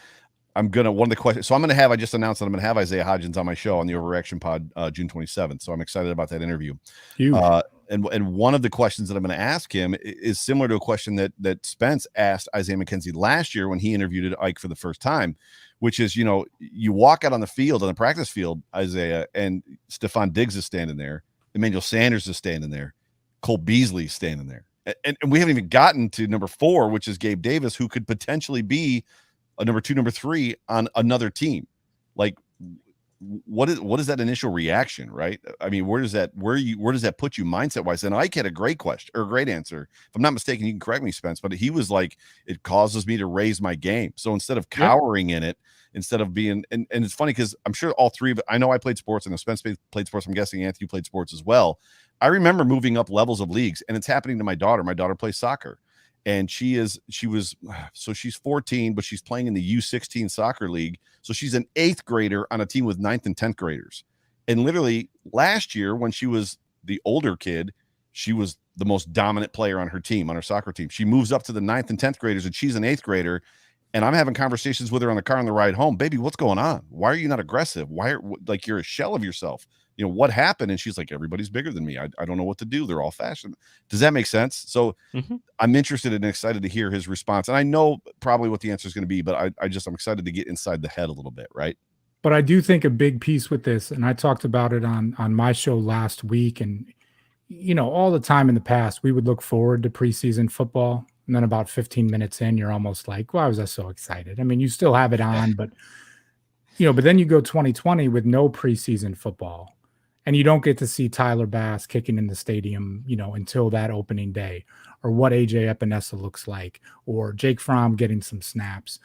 One of the questions. So I just announced that I'm going to have Isaiah Hodgins on my show on the Overreaction Pod, June 27th. So I'm excited about that interview. And one of the questions that I'm going to ask him is similar to a question that Spence asked Isaiah McKenzie last year when he interviewed Ike for the first time, which is, you walk out on the practice field, Isaiah, and Stephon Diggs is standing there. Emmanuel Sanders is standing there. Cole Beasley is standing there. And we haven't even gotten to number 4, which is Gabe Davis, who could potentially be a number 2, number 3 on another team. Like, what is that initial reaction, right? I mean, where does that put you mindset wise? And Ike had a great question or a great answer. If I'm not mistaken, you can correct me, Spence, but he was like, it causes me to raise my game. So instead of cowering in it, instead of being, and it's funny because I'm sure all 3 of it, I know I played sports and Spence played sports. I'm guessing Anthony played sports as well. I remember moving up levels of leagues, and it's happening to my daughter. My daughter plays soccer. And she's 14, but she's playing in the U16 soccer league. So she's an 8th grader on a team with 9th and 10th graders. And literally last year, when she was the older kid, she was the most dominant player on her team, on her soccer team. She moves up to the 9th and 10th graders, and she's an 8th grader. And I'm having conversations with her on the car on the ride home. Baby, what's going on? Why are you not aggressive? Like you're a shell of yourself? What happened? And she's like, everybody's bigger than me. I don't know what to do. They're all fashioned. Does that make sense? So I'm interested and excited to hear his response. And I know probably what the answer is going to be, but I'm excited to get inside the head a little bit. Right. But I do think a big piece with this, and I talked about it on my show last week, and, all the time in the past, we would look forward to preseason football. And then about 15 minutes in, you're almost like, why was I so excited? I mean, you still have it on, but then you go 2020 with no preseason football. And you don't get to see Tyler Bass kicking in the stadium, until that opening day, or what AJ Epinesa looks like, or Jake Fromm getting some snaps,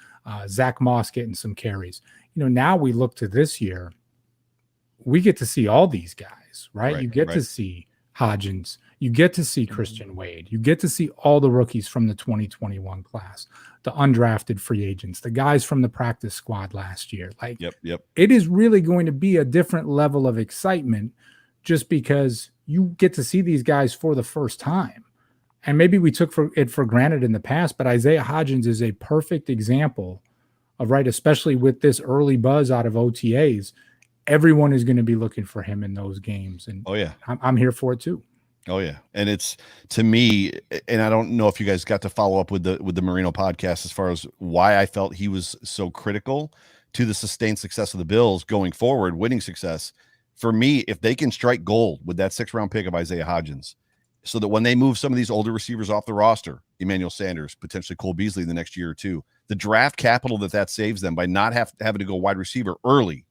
Zach Moss getting some carries. Now we look to this year, we get to see all these guys, right? You get to see Hodgins, you get to see Christian Wade, you get to see all the rookies from the 2021 class, the undrafted free agents, the guys from the practice squad last year. Like, It is really going to be a different level of excitement just because you get to see these guys for the first time. And maybe we took it for granted in the past, but Isaiah Hodgins is a perfect example of, especially with this early buzz out of OTAs, everyone is going to be looking for him in those games. And oh yeah, I'm here for it too. Oh yeah, and it's, to me, and I don't know if you guys got to follow up with the Marino podcast as far as why I felt he was so critical to the sustained success of the Bills going forward, winning success. For me, if they can strike gold with that 6th-round pick of Isaiah Hodgins, so that when they move some of these older receivers off the roster, Emmanuel Sanders, potentially Cole Beasley in the next year or two, the draft capital that saves them by not having to go wide receiver early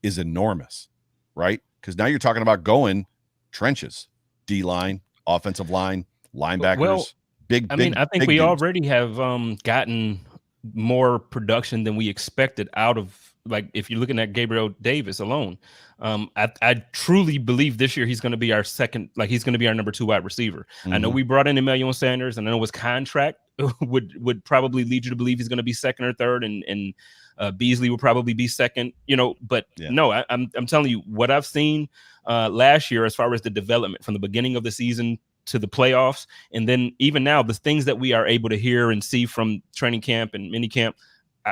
is enormous, right? Because now you're talking about going trenches. D-line, offensive line, linebackers, well, big. I think we already have gotten more production than we expected out of, like, if you're looking at Gabriel Davis alone. I truly believe this year he's going to be our second, like he's going to be our number 2 wide receiver. I know we brought in Emmanuel Sanders, and I know his contract would probably lead you to believe he's going to be 2nd or 3rd, and Beasley will probably be 2nd, but no, I'm telling you what I've seen last year as far as the development from the beginning of the season to the playoffs, and then even now, the things that we are able to hear and see from training camp and minicamp,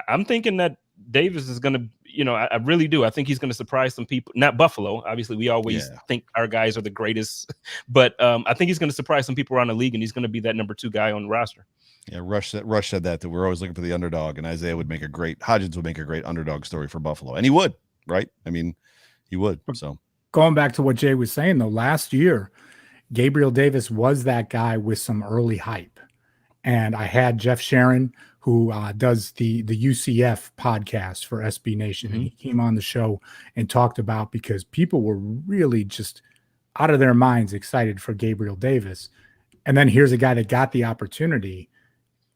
I'm thinking that Davis is going to, I really do. I think he's going to surprise some people. Not Buffalo, obviously. We always think our guys are the greatest, but I think he's going to surprise some people around the league, and he's going to be that number 2 guy on the roster. Yeah, Rush said that we're always looking for the underdog, and Hodgins would make a great underdog story for Buffalo, and he would, right? I mean, he would. So going back to what Jay was saying, though, last year, Gabriel Davis was that guy with some early hype. And I had Jeff Sharon, who does the UCF podcast for SB Nation. And he came on the show and talked about, because people were really just out of their minds excited for Gabriel Davis. And then here's a guy that got the opportunity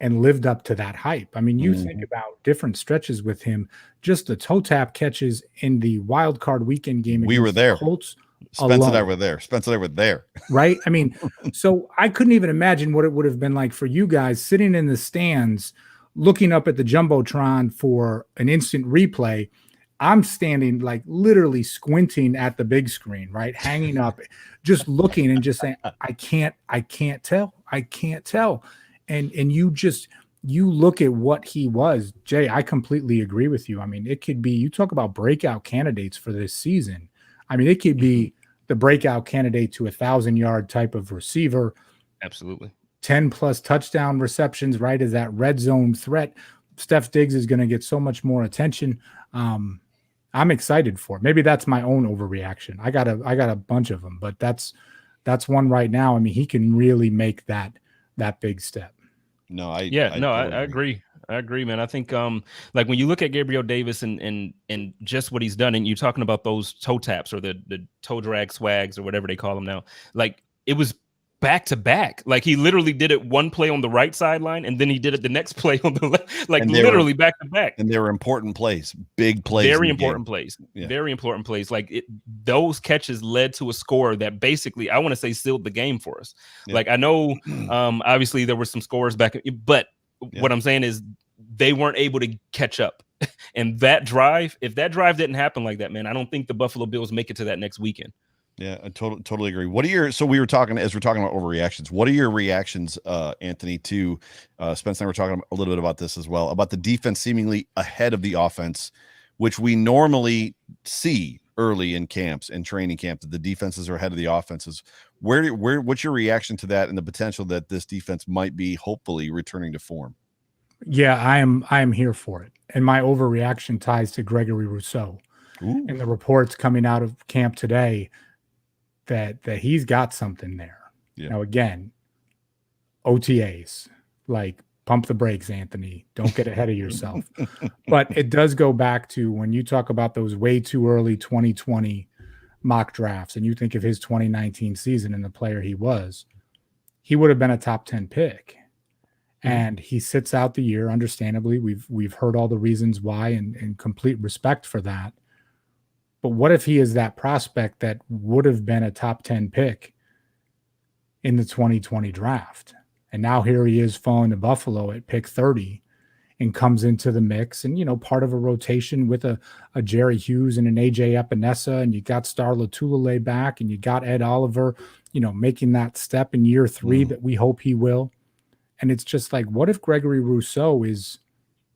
and lived up to that hype. I mean, you think about different stretches with him, just the toe tap catches in the wild card weekend game. We were there. Colts. Spence and I were there. Spence and I were there. Right? I mean, so I couldn't even imagine what it would have been like for you guys sitting in the stands, looking up at the Jumbotron for an instant replay. I'm standing, like, literally squinting at the big screen, right? Hanging up, just looking and just saying, I can't tell. And you look at what he was. Jay, I completely agree with you. I mean, it could be, you talk about breakout candidates for this season. I mean, it could be the breakout candidate to 1,000-yard type of receiver. Absolutely. 10+ touchdown receptions, right? As that red zone threat. Steph Diggs is going to get so much more attention. I'm excited for it. Maybe that's my own overreaction. I got a bunch of them, but that's one right now. I mean, he can really make that big step. No, I agree. I agree, man. I think like when you look at Gabriel Davis and just what he's done, and you're talking about those toe taps or the toe drag swags or whatever they call them now, like it was back to back. Like he literally did it one play on the right sideline, and then he did it the next play on the left, like literally back to back. And they were important plays, big plays, very important plays, very important plays. Like those catches led to a score that basically, I want to say, sealed the game for us. Yeah. Like I know, obviously there were some scores back, but what I'm saying is they weren't able to catch up. And that drive, if that drive didn't happen like that, man, I don't think the Buffalo Bills make it to that next weekend. Yeah, I totally agree. What are so we're talking about overreactions. What are your reactions, Anthony, to Spence and I were talking a little bit about this as well, about the defense seemingly ahead of the offense, which we normally see early in camps and training camp, that the defenses are ahead of the offenses. What's your reaction to that and the potential that this defense might be hopefully returning to form? Yeah, I am here for it. And my overreaction ties to Gregory Rousseau. Ooh. And the reports coming out of camp today that he's got something there. Yeah. Now, again, OTAs, like, pump the brakes, Anthony. Don't get ahead of yourself. But it does go back to when you talk about those way too early 2020 mock drafts, and you think of his 2019 season and the player he was, he would have been a top 10 pick. And he sits out the year, understandably. We've heard all the reasons why, and complete respect for that. But what if he is that prospect that would have been a top 10 pick in the 2020 draft? And now here he is falling to Buffalo at pick 30 and comes into the mix, and, part of a rotation with a Jerry Hughes and an AJ Epinesa, and you got Star Lotulelei back, and you got Ed Oliver, making that step in year 3 that we hope he will. And it's just like, what if Gregory Rousseau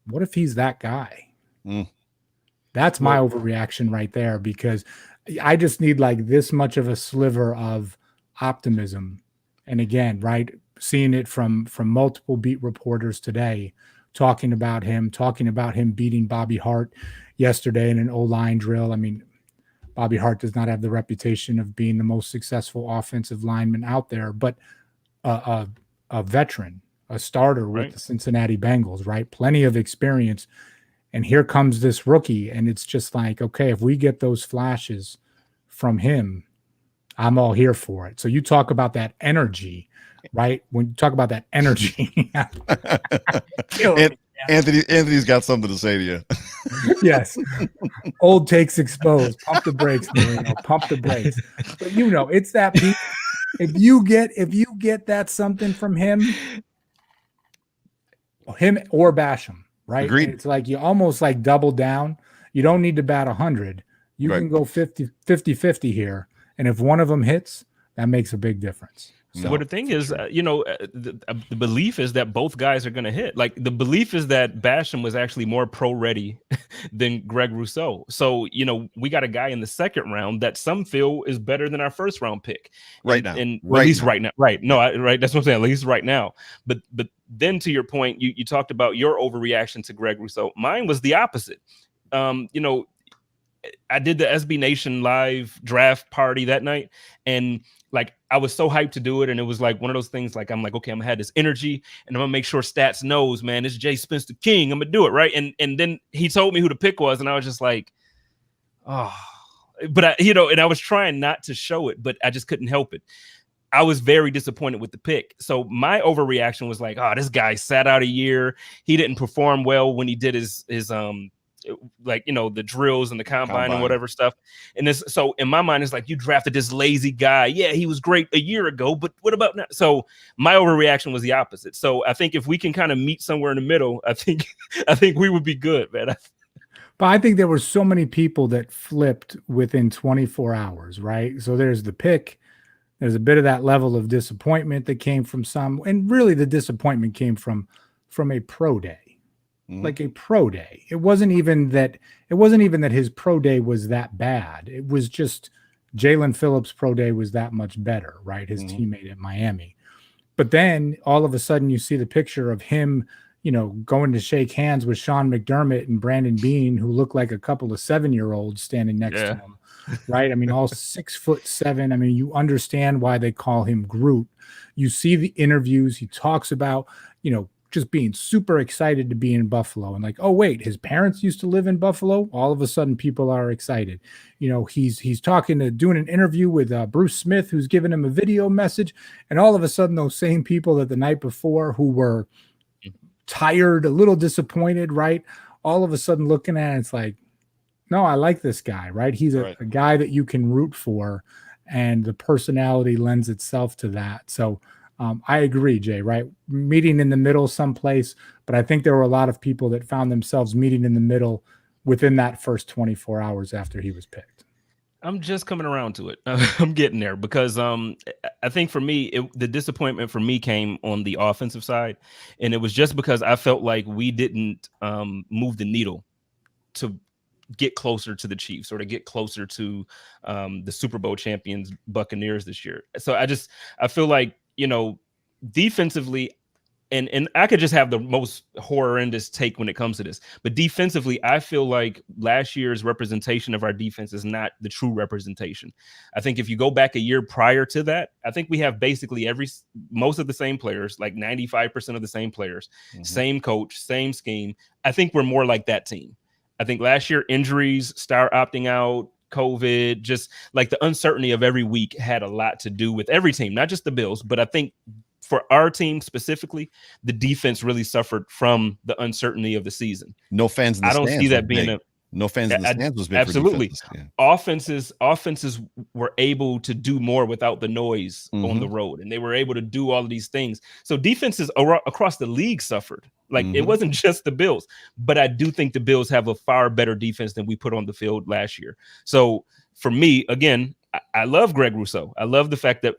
what if he's that guy? That's my overreaction right there, because I just need like this much of a sliver of optimism. And again, right, seeing it from multiple beat reporters today, talking about him beating Bobby Hart yesterday in an O-line drill. I mean, Bobby Hart does not have the reputation of being the most successful offensive lineman out there, but a veteran, a starter with the Cincinnati Bengals, right? Plenty of experience. And here comes this rookie. And it's just like, okay, if we get those flashes from him, I'm all here for it. So you talk about that energy, right? When you talk about that energy, Anthony's got something to say to you. Yes. Old takes exposed. Pump the brakes, Marino. Pump the brakes. But you know, it's that piece. If you get that something from him or Basham, right? Agreed. And it's like you almost like double down. You don't need to bat 100. You can go 50-50 here. And if one of them hits, that makes a big difference. So, well, the thing is, the belief is that both guys are going to hit. Like, the belief is that Basham was actually more pro ready than Greg Rousseau. So, we got a guy in the second round that some feel is better than our first round pick right now. Right. No, right. That's what I'm saying. At least right now. But then to your point, you talked about your overreaction to Greg Rousseau. Mine was the opposite. I did the SB Nation live draft party that night, and like I was so hyped to do it, and it was like one of those things. Like I'm like, okay, I'm gonna have this energy, and I'm gonna make sure Stats knows, man, it's Jay Spence the King. I'm gonna do it right, and then he told me who the pick was, and I was just like, oh, but and I was trying not to show it, but I just couldn't help it. I was very disappointed with the pick. So my overreaction was like, oh, this guy sat out a year. He didn't perform well when he did his the drills and the combine and whatever stuff. And this, so in my mind, it's like, you drafted this lazy guy. Yeah, he was great a year ago, but what about now? So my overreaction was the opposite. So I think if we can kind of meet somewhere in the middle, I think we would be good, man. But I think there were so many people that flipped within 24 hours, right? So there's the pick. There's a bit of that level of disappointment that came from some, and really the disappointment came from a pro day. Like a pro day. It wasn't even that his pro day was that bad. It was just Jalen Phillips' pro day was that much better, right? His teammate at Miami. But then all of a sudden you see the picture of him, going to shake hands with Sean McDermott and Brandon Beane, who look like a couple of 7-year-olds standing next to him, right? I mean, all 6'7". I mean, you understand why they call him Groot. You see the interviews. He talks about, just being super excited to be in Buffalo, and like, oh wait, his parents used to live in Buffalo. All of a sudden people are excited. He's doing an interview with Bruce Smith, who's giving him a video message. And all of a sudden those same people that the night before who were tired, a little disappointed, right? All of a sudden looking at it, it's like, no, I like this guy, right? He's a guy that you can root for, and the personality lends itself to that. So I agree, Jay, right? Meeting in the middle someplace, but I think there were a lot of people that found themselves meeting in the middle within that first 24 hours after he was picked. I'm just coming around to it. I'm getting there, because I think for me, the disappointment for me came on the offensive side, and it was just because I felt like we didn't move the needle to get closer to the Chiefs or to get closer to the Super Bowl champions Buccaneers this year. So I feel like, defensively, and I could just have the most horrendous take when it comes to this, but defensively, I feel like last year's representation of our defense is not the true representation. I think if you go back a year prior to that, I think we have basically most of the same players, like 95% of the same players, same coach, same scheme. I think we're more like that team. I think last year, injuries, star opting out, COVID, just like the uncertainty of every week had a lot to do with every team, not just the Bills. But I think for our team specifically, the defense really suffered from the uncertainty of the season. No fans in the stands. I don't see that being no fans in the stands was big. Absolutely. Offenses were able to do more without the noise on the road, and they were able to do all of these things. So defenses across the league suffered. Like it wasn't just the Bills, but I do think the Bills have a far better defense than we put on the field last year. So for me, again, I love Greg Rousseau. I love the fact that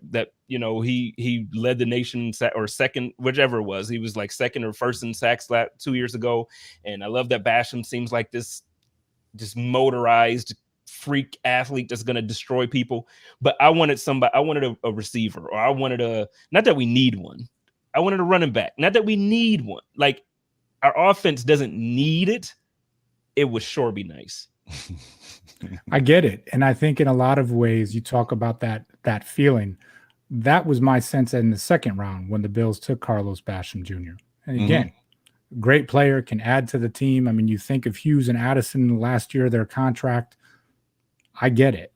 he led the nation or second, whichever it was. He was like second or first in sacks 2 years ago, and I love that Basham seems like this just motorized freak athlete that's going to destroy people. But I wanted somebody, I wanted a receiver, or I wanted not that we need one. I wanted a running back. Not that we need one. Like, our offense doesn't need it. It would sure be nice. I get it. And I think in a lot of ways, you talk about that feeling. That was my sense in the second round when the Bills took Carlos Basham Jr. And again, great player, can add to the team. I mean, you think of Hughes and Addison last year, their contract. I get it.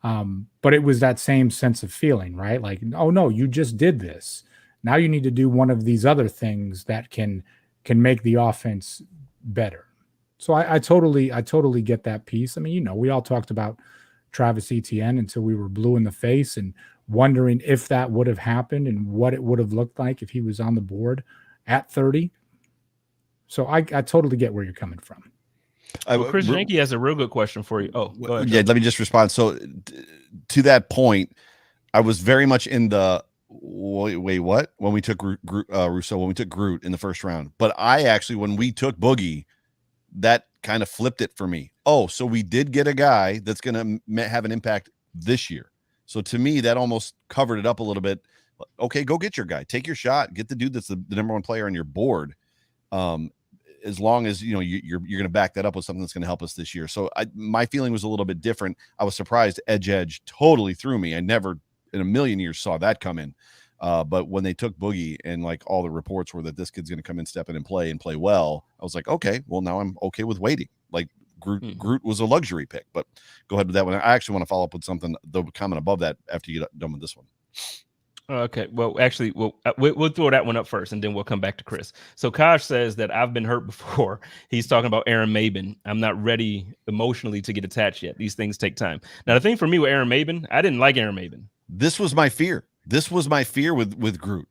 But it was that same sense of feeling, right? Like, oh no, you just did this. Now you need to do one of these other things that can make the offense better. So I totally get that piece. I mean, you know, we all talked about Travis Etienne until we were blue in the face and wondering if that would have happened and what it would have looked like if he was on the board at 30. So I totally get where you're coming from. Well, Chris Jenke has a real good question for you. Oh, go ahead. Yeah, let me just respond. So to that point, I was very much in the wait, what? When we took Rousseau, when we took Groot in the first round. But I actually, when we took Boogie, that kind of flipped it for me. Oh, so we did get a guy that's going to have an impact this year. So to me, that almost covered it up a little bit. Okay, go get your guy. Take your shot. Get the dude that's the number one player on your board. As long as, you know, you're going to back that up with something that's going to help us this year. So my feeling was a little bit different. I was surprised edge totally threw me. I never in a million years saw that come in. But when they took Boogie and like all the reports were that this kid's going to come in, step in and play well, I was like, okay, well now I'm okay with waiting. Like Groot was a luxury pick, but go ahead with that one. I actually want to follow up with something, the comment above that after you get done with this one. Okay, well, actually, we'll throw that one up first, and then we'll come back to Chris. So Kosh says that I've been hurt before. He's talking about Aaron Maben. I'm not ready emotionally to get attached yet. These things take time. Now, the thing for me with Aaron Maben, I didn't like Aaron Maben. This was my fear. This was my fear with Groot,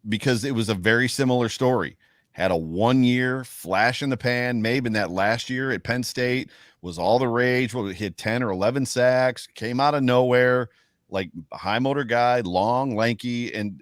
because it was a very similar story. Had a 1 year flash in the pan. Maben that last year at Penn State was all the rage. Well, hit 10 or 11 sacks, came out of nowhere. Like a high motor guy, long, lanky, and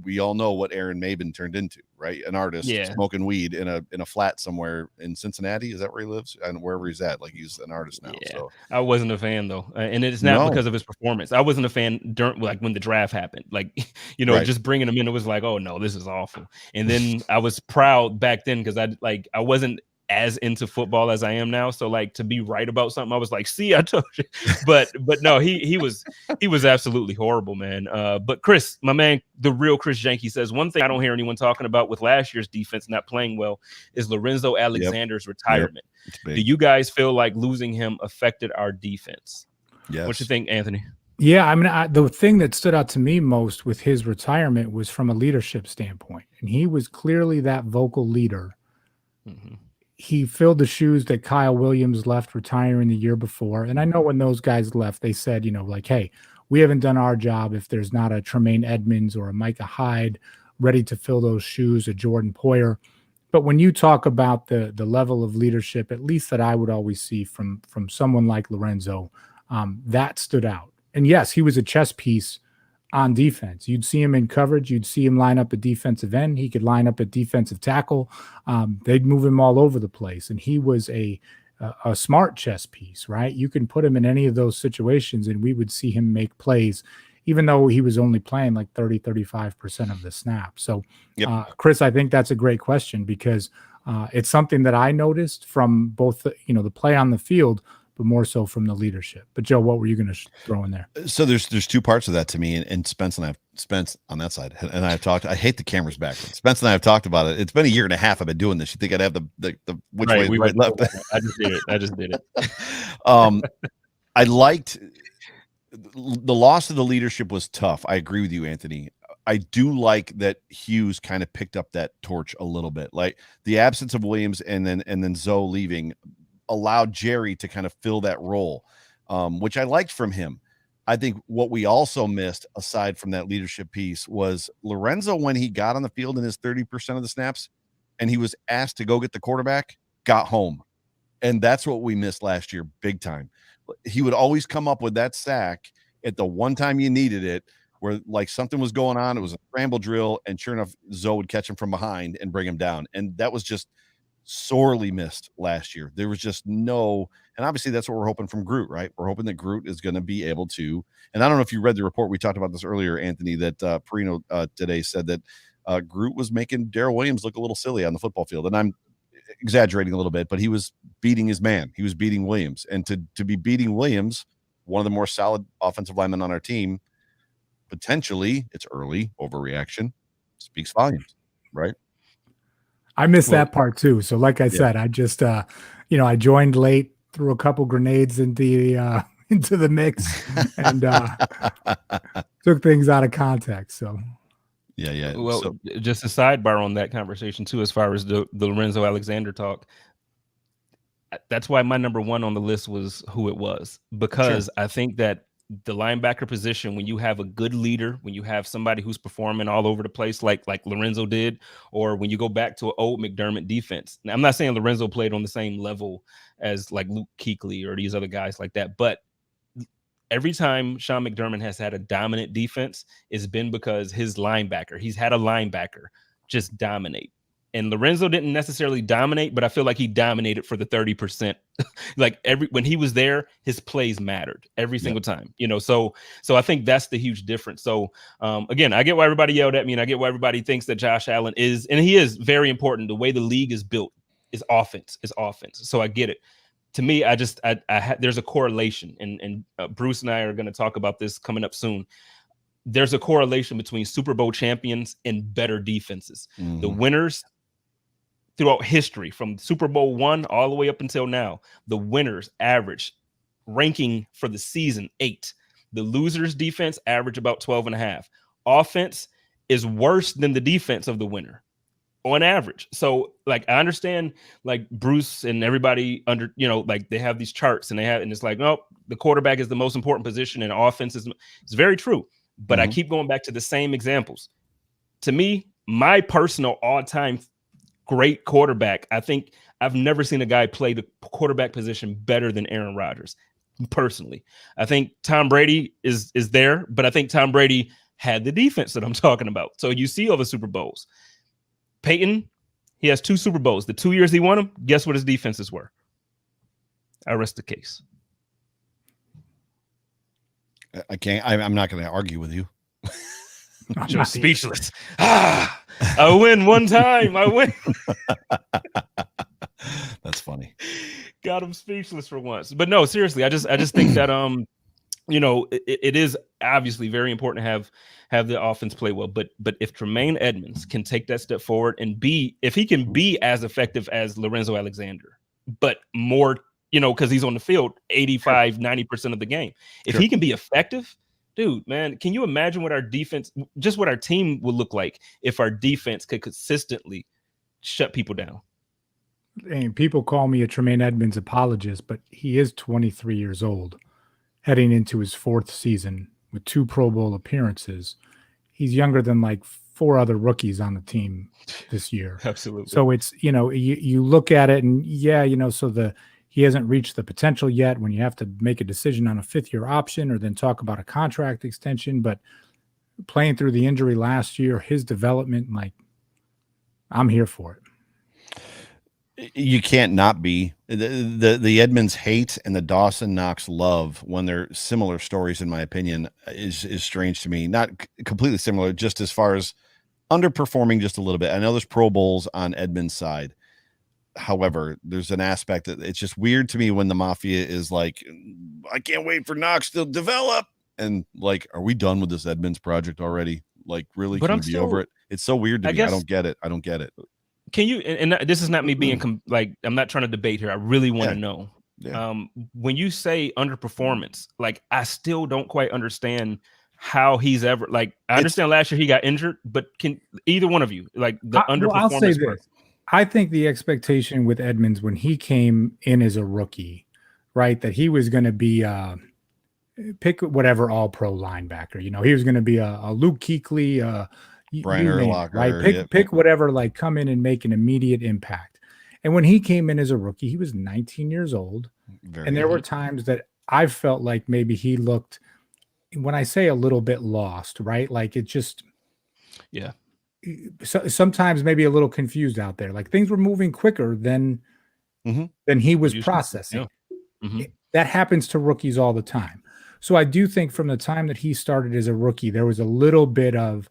we all know what Aaron Maben turned into, right? An artist smoking weed in a flat somewhere in Cincinnati. Is that where he lives? And wherever he's at, like he's an artist now. Yeah. So I wasn't a fan though, and it's not because of his performance. I wasn't a fan during like when the draft happened. Like, you know, just bringing him in, it was like, oh no, this is awful. And then I was proud back then because I wasn't as into football as I am now. So like to be right about something, I was like, see, I told you. But no, he was absolutely horrible, man. But Chris, my man, the real Chris Jenke says one thing I don't hear anyone talking about with last year's defense not playing well is Lorenzo Alexander's retirement. Do you guys feel like losing him affected our defense? Yes. What you think, Anthony? Yeah, I mean, the thing that stood out to me most with his retirement was from a leadership standpoint, and he was clearly that vocal leader. Mm-hmm. He filled the shoes that Kyle Williams left retiring the year before. And I know when those guys left, they said, you know, like, hey, we haven't done our job if there's not a Tremaine Edmonds or a Micah Hyde ready to fill those shoes, a Jordan Poyer. But when you talk about the level of leadership, at least that I would always see from someone like Lorenzo, that stood out. And yes, he was a chess piece on defense. You'd see him in coverage. You'd see him line up at defensive end. He could line up at defensive tackle. They'd move him all over the place. And he was a smart chess piece, right? You can put him in any of those situations and we would see him make plays, even though he was only playing like 30-35% of the snaps. So, Chris, I think that's a great question because it's something that I noticed from both, the play on the field, but more so from the leadership. But Joe, what were you going to throw in there? So there's two parts of that to me, and Spence on that side, and I've talked. I hate the cameras backwards. Spence and I have talked about it. It's been a year and a half I've been doing this. You think I'd have the which way we right left? I just did it. I liked the loss of the leadership was tough. I agree with you, Anthony. I do like that Hughes kind of picked up that torch a little bit, like the absence of Williams and then Zoe leaving allowed Jerry to kind of fill that role, which I liked from him. I think what we also missed, aside from that leadership piece, was Lorenzo when he got on the field in his 30% of the snaps and he was asked to go get the quarterback, got home. And that's what we missed last year, big time. He would always come up with that sack at the one time you needed it, where like something was going on. It was a scramble drill, and sure enough, Zoe would catch him from behind and bring him down. And that was just sorely missed last year. There was just no, and obviously that's what we're hoping from Groot, right? We're hoping that Groot is going to be able to, and I don't know if you read the report. We talked about this earlier, Anthony, that Marino today said that Groot was making Darrell Williams look a little silly on the football field. And I'm exaggerating a little bit, but he was beating his man. He was beating Williams. And to be beating Williams, one of the more solid offensive linemen on our team, potentially, it's early, overreaction, speaks volumes, right? I missed that part too. So like I said, I just, I joined late, threw a couple grenades into the mix and took things out of context. So. Yeah. Well, so, just a sidebar on that conversation too, as far as the Lorenzo Alexander talk. That's why my number one on the list was who it was, because I think that the linebacker position, when you have a good leader, when you have somebody who's performing all over the place, like Lorenzo did, or when you go back to an old McDermott defense. Now, I'm not saying Lorenzo played on the same level as like Luke Kuechly or these other guys like that, but every time Sean McDermott has had a dominant defense, it's been because he's had a linebacker just dominate. And Lorenzo didn't necessarily dominate, but I feel like he dominated for the 30%. Like when he was there, his plays mattered every single time, so I think that's the huge difference. So again, I get why everybody yelled at me, and I get why everybody thinks that Josh Allen is, and he is very important. The way the league is built is offense. So I get it. To me, there's a correlation, and Bruce and I are going to talk about this coming up soon. There's a correlation between Super Bowl champions and better defenses. Mm-hmm. The winners throughout history, from Super Bowl I all the way up until now, the winners average ranking for the season 8. The losers' defense average about 12.5. Offense is worse than the defense of the winner, on average. So like, I understand like Bruce and everybody under, like they have these charts and it's like, no, the quarterback is the most important position and offense is, it's very true. But I keep going back to the same examples. To me, my personal all-time great quarterback, I think I've never seen a guy play the quarterback position better than Aaron Rodgers. Personally, I think Tom Brady is there, but I think Tom Brady had the defense that I'm talking about. So you see all the Super Bowls. Peyton, he has 2 Super Bowls. The 2 years he won them, guess what his defenses were? I rest the case. I'm not going to argue with you. I'm speechless. I win one time. I win. That's funny. Got him speechless for once. But no, seriously, I just think that it is obviously very important to have the offense play well. But if Tremaine Edmunds can take that step forward and if he can be as effective as Lorenzo Alexander, but more, because he's on the field 85, 90% of the game. If he can be effective, dude, man, can you imagine what our defense, just what our team would look like if our defense could consistently shut people down? And people call me a Tremaine Edmunds apologist, but he is 23 years old, heading into his 4th season with 2 Pro Bowl appearances. He's younger than like 4 other rookies on the team this year. Absolutely. So it's, you look at it and he hasn't reached the potential yet when you have to make a decision on a 5th-year option or then talk about a contract extension. But playing through the injury last year, his development, like, I'm here for it. You can't not be. The Edmunds hate and the Dawson Knox love, when they're similar stories, in my opinion, is strange to me. Not completely similar, just as far as underperforming just a little bit. I know there's Pro Bowls on Edmunds' side. However, there's an aspect that it's just weird to me when the Mafia is like, I can't wait for Knox to develop. And like, are we done with this Edmunds project already? Like, really? But can we be over it? It's so weird to me. I don't get it. Can you, and this is not me being like, I'm not trying to debate here. I really want to know. Yeah. When you say underperformance, like, I still don't quite understand how he's ever, like, I understand last year he got injured, but can either one of you, like, the underperformance? I'll say this. I think the expectation with Edmunds when he came in as a rookie, right, that he was going to be pick whatever all-pro linebacker. He was going to be a Luke Kuechly, Brian Urlacher, right? Pick whatever, like, come in and make an immediate impact. And when he came in as a rookie, he was 19 years old. And there were times that I felt like maybe he looked, when I say a little bit lost, right? Like, it just, sometimes maybe a little confused out there. Like things were moving quicker than he was processing. That happens to rookies all the time. So I do think from the time that he started as a rookie, there was a little bit of,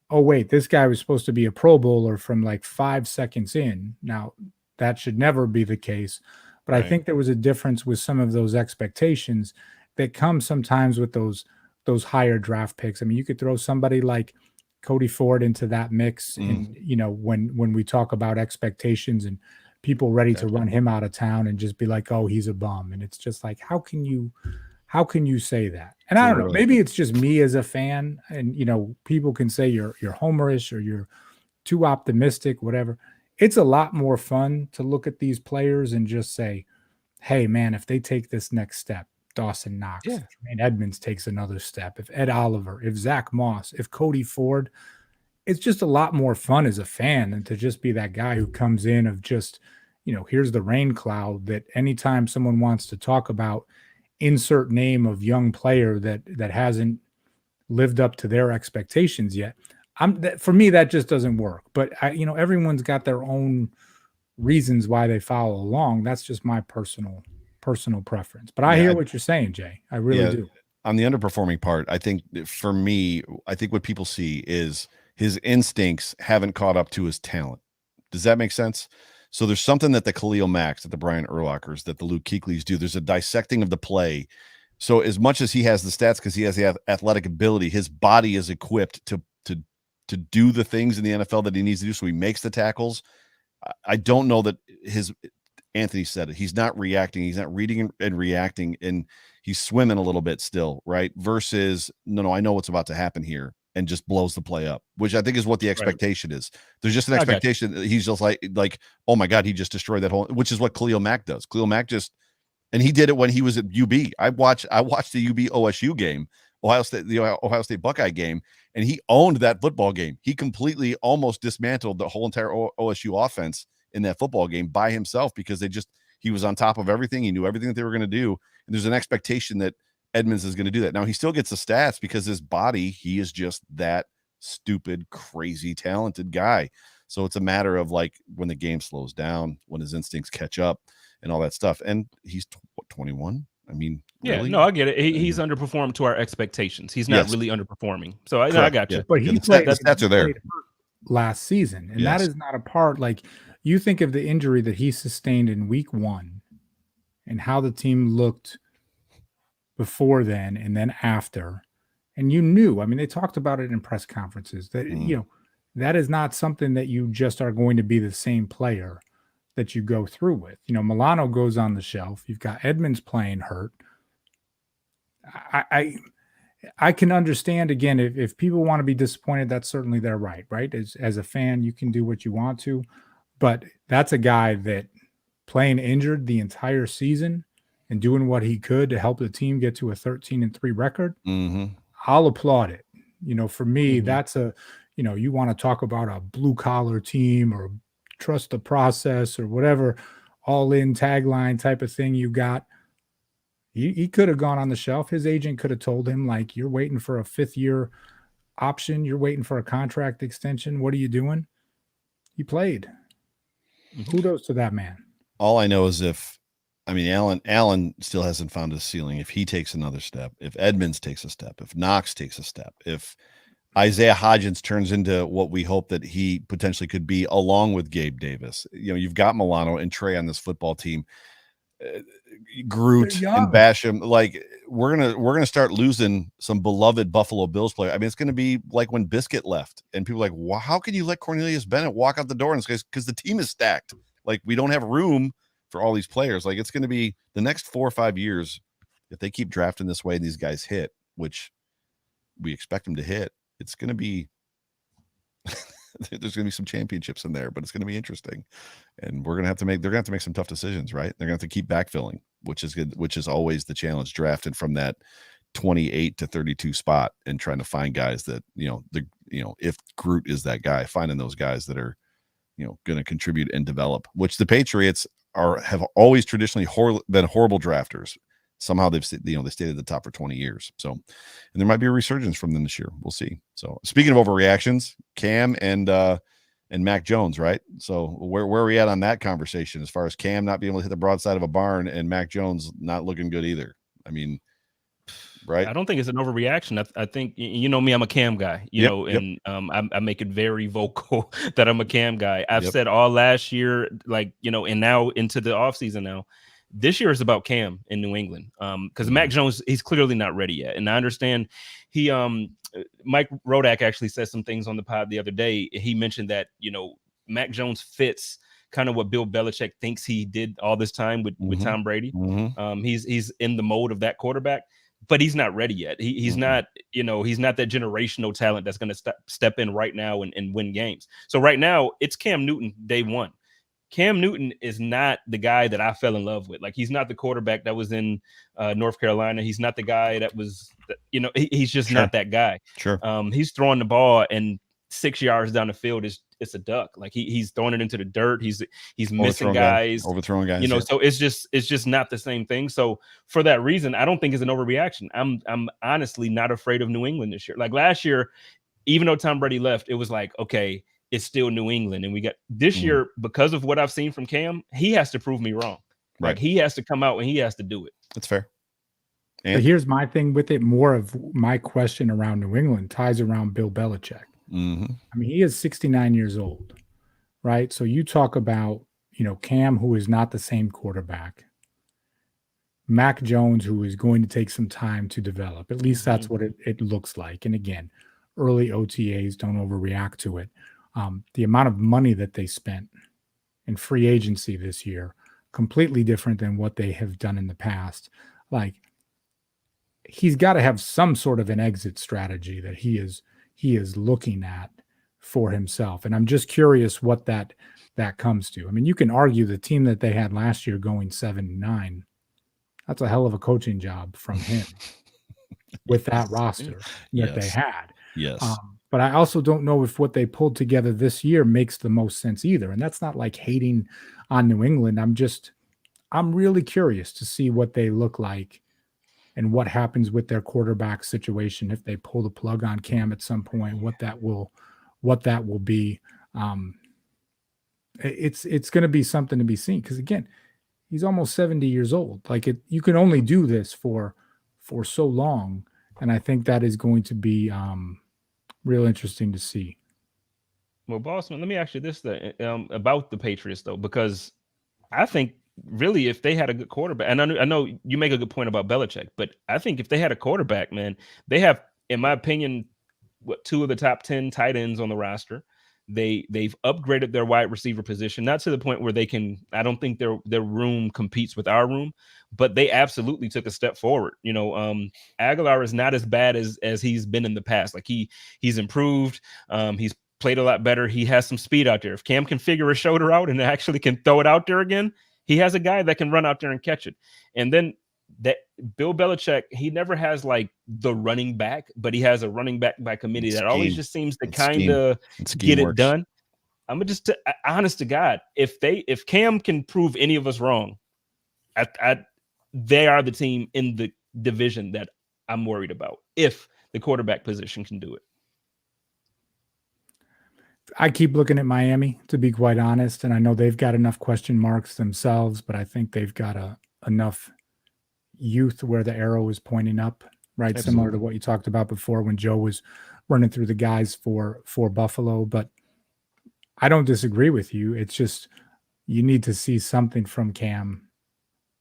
oh, wait, this guy was supposed to be a Pro Bowler from like 5 seconds in. Now, that should never be the case. But I think there was a difference with some of those expectations that come sometimes with those higher draft picks. I mean, you could throw somebody like Cody Ford into that mix. And, you know, when we talk about expectations and people ready to run him out of town and just be like, oh, he's a bum. And it's just like, how can you say that? And I don't know, maybe it's just me as a fan, and, you know, people can say you're homerish or you're too optimistic, whatever. It's a lot more fun to look at these players and just say, hey, man, if they take this next step, Dawson Knox, if Tremaine Edmonds takes another step, if Ed Oliver, if Zach Moss, if Cody Ford, it's just a lot more fun as a fan than to just be that guy who comes in of just, you know, here's the rain cloud that anytime someone wants to talk about insert name of young player that hasn't lived up to their expectations yet. For me, that just doesn't work. But you know, everyone's got their own reasons why they follow along. That's just my personal preference. But I hear what you're saying, Jay. I really do. On the underperforming part, I think for me, I think what people see is his instincts haven't caught up to his talent. Does that make sense? So there's something that the Khalil Macks, that the Brian Urlachers, that the Luke Kuechly's do. There's a dissecting of the play. So as much as he has the stats, because he has the athletic ability, his body is equipped to do the things in the NFL that he needs to do. So he makes the tackles. I don't know that Anthony said it. He's not reacting. He's not reading and reacting, and he's swimming a little bit still, right? Versus, no, I know what's about to happen here, and just blows the play up, which I think is what the expectation is. There's just an expectation that he's just like, oh my God, he just destroyed that whole, which is what Khalil Mack does. Khalil Mack and he did it when he was at UB. I watched the UB OSU game, the Ohio State Buckeye game, and he owned that football game. He completely almost dismantled the whole entire OSU offense in that football game by himself, because he was on top of everything. He knew everything that they were going to do. And there's an expectation that Edmonds is going to do that. Now he still gets the stats because his body, he is just that stupid, crazy, talented guy. So it's a matter of like when the game slows down, when his instincts catch up and all that stuff. And he's 21. I mean, really? No, I get it. He's underperformed to our expectations. He's not really underperforming. So I got you. But he played, the stats are there last season. And that is not a part, like, you think of the injury that he sustained in week 1 and how the team looked before then and then after. And you knew, I mean, they talked about it in press conferences that, you know, that is not something that you just are going to be the same player that you go through with. You know, Milano goes on the shelf. You've got Edmonds playing hurt. I can understand, again, if people want to be disappointed, that's certainly their right? As a fan, you can do what you want to. But that's a guy that playing injured the entire season and doing what he could to help the team get to a 13-3 record. I'll applaud it. You know, for me, that's you want to talk about a blue collar team or trust the process or whatever all in tagline type of thing you got. He could have gone on the shelf. His agent could have told him, like, you're waiting for a 5th-year option. You're waiting for a contract extension. What are you doing? He played. Kudos to that man. All I know is Allen still hasn't found his ceiling. If he takes another step, if Edmonds takes a step, if Knox takes a step, if Isaiah Hodgins turns into what we hope that he potentially could be, along with Gabe Davis, you know, you've got Milano and Trey on this football team. Groot and Basham, like we're gonna start losing some beloved Buffalo Bills player. I mean, it's gonna be like when Biscuit left, and people are like, well, how can you let Cornelius Bennett walk out the door? And it's because the team is stacked. Like, we don't have room for all these players. Like, it's gonna be the next 4 or 5 years, if they keep drafting this way and these guys hit, which we expect them to hit, it's gonna be there's going to be some championships in there, but it's going to be interesting. And they're going to have to make some tough decisions, right? They're going to have to keep backfilling, which is good, which is always the challenge, drafted from that 28 to 32 spot and trying to find guys that, if Groot is that guy, finding those guys that are, going to contribute and develop, which the Patriots have always traditionally been horrible drafters. somehow they've stayed at the top for 20 years. So, and there might be a resurgence from them this year. We'll see. So speaking of overreactions, Cam and Mac Jones, right? So where are we at on that conversation as far as Cam not being able to hit the broadside of a barn and Mac Jones not looking good either? I mean, right? I don't think it's an overreaction. I think, you know me, I'm a Cam guy, you know, and I make it very vocal that I'm a Cam guy. I've said all last year, like, you know, and now into the offseason now, this year is about Cam in New England. Because Mac Jones, he's clearly not ready yet. And I understand he Mike Rodak actually said some things on the pod the other day. He mentioned that, you know, Mac Jones fits kind of what Bill Belichick thinks he did all this time with Tom Brady. He's in the mode of that quarterback, but he's not ready yet. He's not, you know, he's not that generational talent that's going to step in right now and win games. So right now it's Cam Newton day one. Cam Newton is not the guy that I fell in love with. Like, he's not the quarterback that was in North Carolina. He's not the guy that was, you know, he's just not that guy. He's throwing the ball and 6 yards down the field it's a duck. Like he's throwing it into the dirt. He's missing guys, overthrowing guys. You know, so it's just not the same thing. So for that reason, I don't think it's an overreaction. I'm honestly not afraid of New England this year. Like last year, even though Tom Brady left, it was like, okay, it's still New England. And we got this year, because of what I've seen from Cam, he has to prove me wrong. Right. Like he has to come out and he has to do it. That's fair. But here's my thing with it. More of my question around New England ties around Bill Belichick. I mean, he is 69 years old, right? So you talk about, you know, Cam, who is not the same quarterback, Mac Jones, who is going to take some time to develop. At least that's what it looks like. And again, early OTAs, don't overreact to it. The amount of money that they spent in free agency this year, completely different than what they have done in the past. Like, he's got to have some sort of an exit strategy that he is looking at for himself. And I'm just curious what that comes to. I mean, you can argue the team that they had last year going 7-9, that's a hell of a coaching job from him with that roster that they had. But I also don't know if what they pulled together this year makes the most sense either. And that's not like hating on New England. I'm really curious to see what they look like and what happens with their quarterback situation. If they pull the plug on Cam at some point, what that will be. It's going to be something to be seen. Cause again, he's almost 70 years old. Like you can only do this for so long. And I think that is going to be, real interesting to see. Well, Bossman, let me ask you this about the Patriots, though, because I think really if they had a good quarterback, and I know you make a good point about Belichick, but I think if they had a quarterback, man, they have, in my opinion, two of the top 10 tight ends on the roster. They've upgraded their wide receiver position, not to the point where they can, I don't think their room competes with our room, but they absolutely took a step forward. You know, Aguilar is not as bad as he's been in the past. Like he's improved. He's played a lot better. He has some speed out there. If Cam can figure his shoulder out and actually can throw it out there again, he has a guy that can run out there and catch it. And then that Bill Belichick, he never has like the running back, but he has a running back by committee that always just seems to kind of get it done. I'm just honest to God, if Cam can prove any of us wrong, they are the team in the division that I'm worried about. If the quarterback position can do it, I keep looking at Miami, to be quite honest, and I know they've got enough question marks themselves, but I think they've got enough youth where the arrow is pointing up, right? Absolutely. Similar to what you talked about before when Joe was running through the guys for Buffalo. But I don't disagree with you. It's just you need to see something from Cam,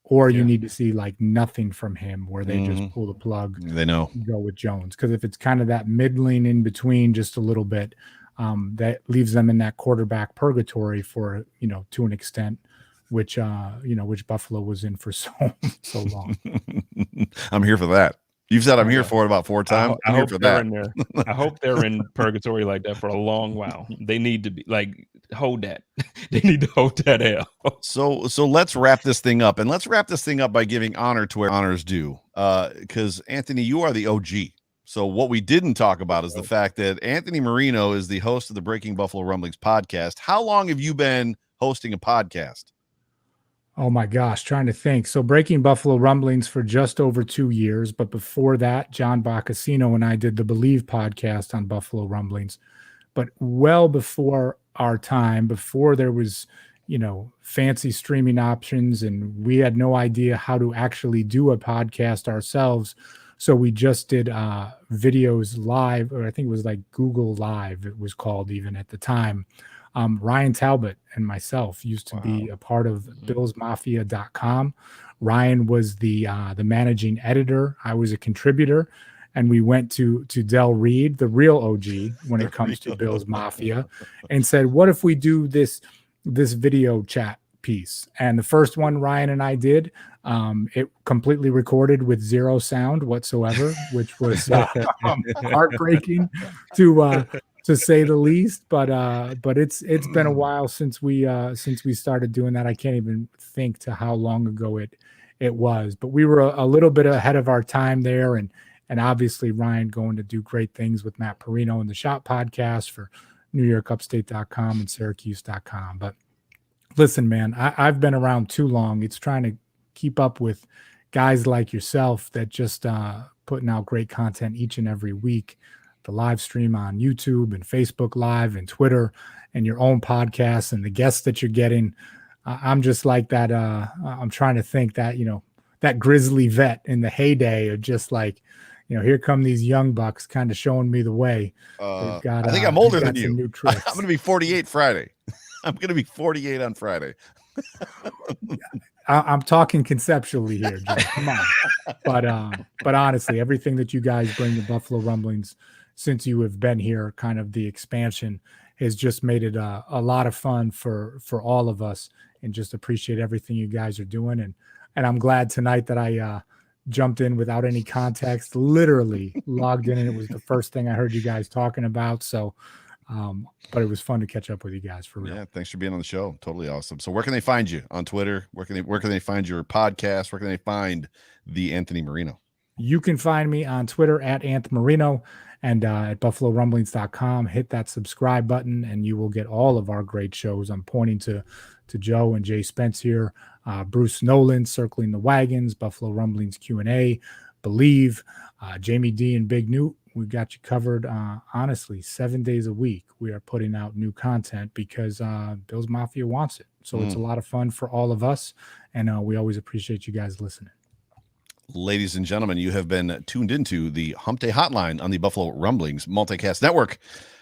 or you need to see like nothing from him where they just pull the plug. They know. Go with Jones. Because if it's kind of that middling in between just a little bit, that leaves them in that quarterback purgatory for, to an extent, which Buffalo was in for so long. I'm here for that. You've said I'm here for it about 4 times. I'm here for that. I hope they're in purgatory like that for a long while. They need to be like, hold that. They need to hold that L. So let's wrap this thing up, and let's wrap this thing up by giving honor to where honors due. Because Anthony, you are the OG. So what we didn't talk about is the fact that Anthony Marino is the host of the Breaking Buffalo Rumblings podcast. How long have you been hosting a podcast? Oh my gosh, trying to think. So Breaking Buffalo Rumblings for just over 2 years, but before that, John Boccacino and I did the Believe podcast on Buffalo Rumblings. But well before our time, before there was, fancy streaming options, and we had no idea how to actually do a podcast ourselves. So we just did videos live, or I think it was like Google Live, it was called even at the time. Ryan Talbot and myself used to be a part of billsmafia.com. Ryan was the managing editor. I was a contributor, and we went to Del Reed, the real OG when it comes to Bills Mafia, and said, what if we do this video chat piece? And the first one Ryan and I did, it completely recorded with zero sound whatsoever, which was heartbreaking to say the least. But it's been a while since we started doing that. I can't even think to how long ago it was, but we were a little bit ahead of our time there. And obviously Ryan going to do great things with Matt Marino and the Shop podcast for NewYorkUpstate.com and Syracuse.com. But listen, man, I've been around too long. It's trying to keep up with guys like yourself that just putting out great content each and every week. The live stream on YouTube and Facebook Live and Twitter, and your own podcast and the guests that you're getting. I'm just like that. I'm trying to think that, that grizzly vet in the heyday of just like, here come these young bucks kind of showing me the way. I think I'm older than you. New tricks. I'm going to be 48 Friday. I'm going to be 48 on Friday. I'm talking conceptually here, Joe. Come on. But honestly, everything that you guys bring to Buffalo Rumblings since you have been here, kind of the expansion has just made it a lot of fun for all of us, and just appreciate everything you guys are doing. And I'm glad tonight that I jumped in without any context, literally logged in, and it was the first thing I heard you guys talking about. So, but it was fun to catch up with you guys for real. Yeah, thanks for being on the show. Totally awesome. So where can they find you on Twitter? Where can they find your podcast? Where can they find the Anthony Marino? You can find me on Twitter at Anthony Marino, and at BuffaloRumblings.com. Hit that subscribe button, and you will get all of our great shows. I'm pointing to Joe and Jay Spence here, Bruce Nolan, Circling the Wagons, Buffalo Rumblings Q&A, Believe, Jamie D and Big Newt. We've got you covered, honestly, 7 days a week. We are putting out new content because Bills Mafia wants it. So it's a lot of fun for all of us, and we always appreciate you guys listening. Ladies and gentlemen, you have been tuned into the Hump Day Hotline on the Buffalo Rumblings Multicast Network.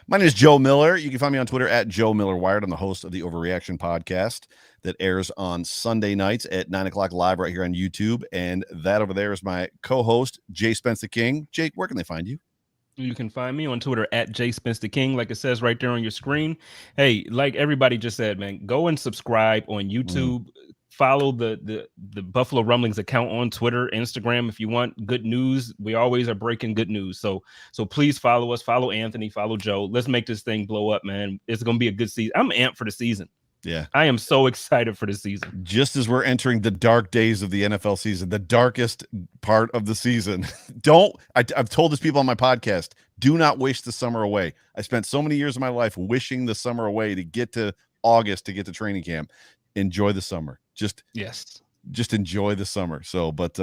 My name is Joe Miller. You can find me on Twitter at Joe Miller Wired. I'm the host of the Overreaction podcast that airs on Sunday nights at 9 o'clock live right here on YouTube. And that over there is my co-host, Jay Spence the King. Jake, where can they find you? You can find me on Twitter at Jay Spence the King, like it says right there on your screen. Hey, like everybody just said, man, go and subscribe on YouTube. Follow the Buffalo Rumblings account on Twitter, Instagram. If you want good news, we always are breaking good news. So please follow us, follow Anthony, follow Joe. Let's make this thing blow up, man. It's going to be a good season. I'm amped for the season. Yeah. I am so excited for the season. Just as we're entering the dark days of the NFL season, the darkest part of the season. I've told this people on my podcast, do not wish the summer away. I spent so many years of my life wishing the summer away to get to August, to get to training camp. Enjoy the summer. Just enjoy the summer. So, but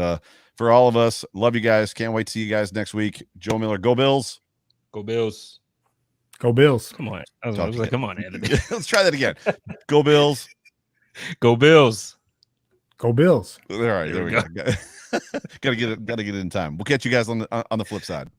for all of us, love you guys. Can't wait to see you guys next week. Joe Miller, go Bills. Go Bills. Go Bills. Come on. I was like, come on, Anthony. Let's try that again. Go Bills. Go Bills. Go Bills. All right, there we go. Gotta get it in time. We'll catch you guys on the flip side.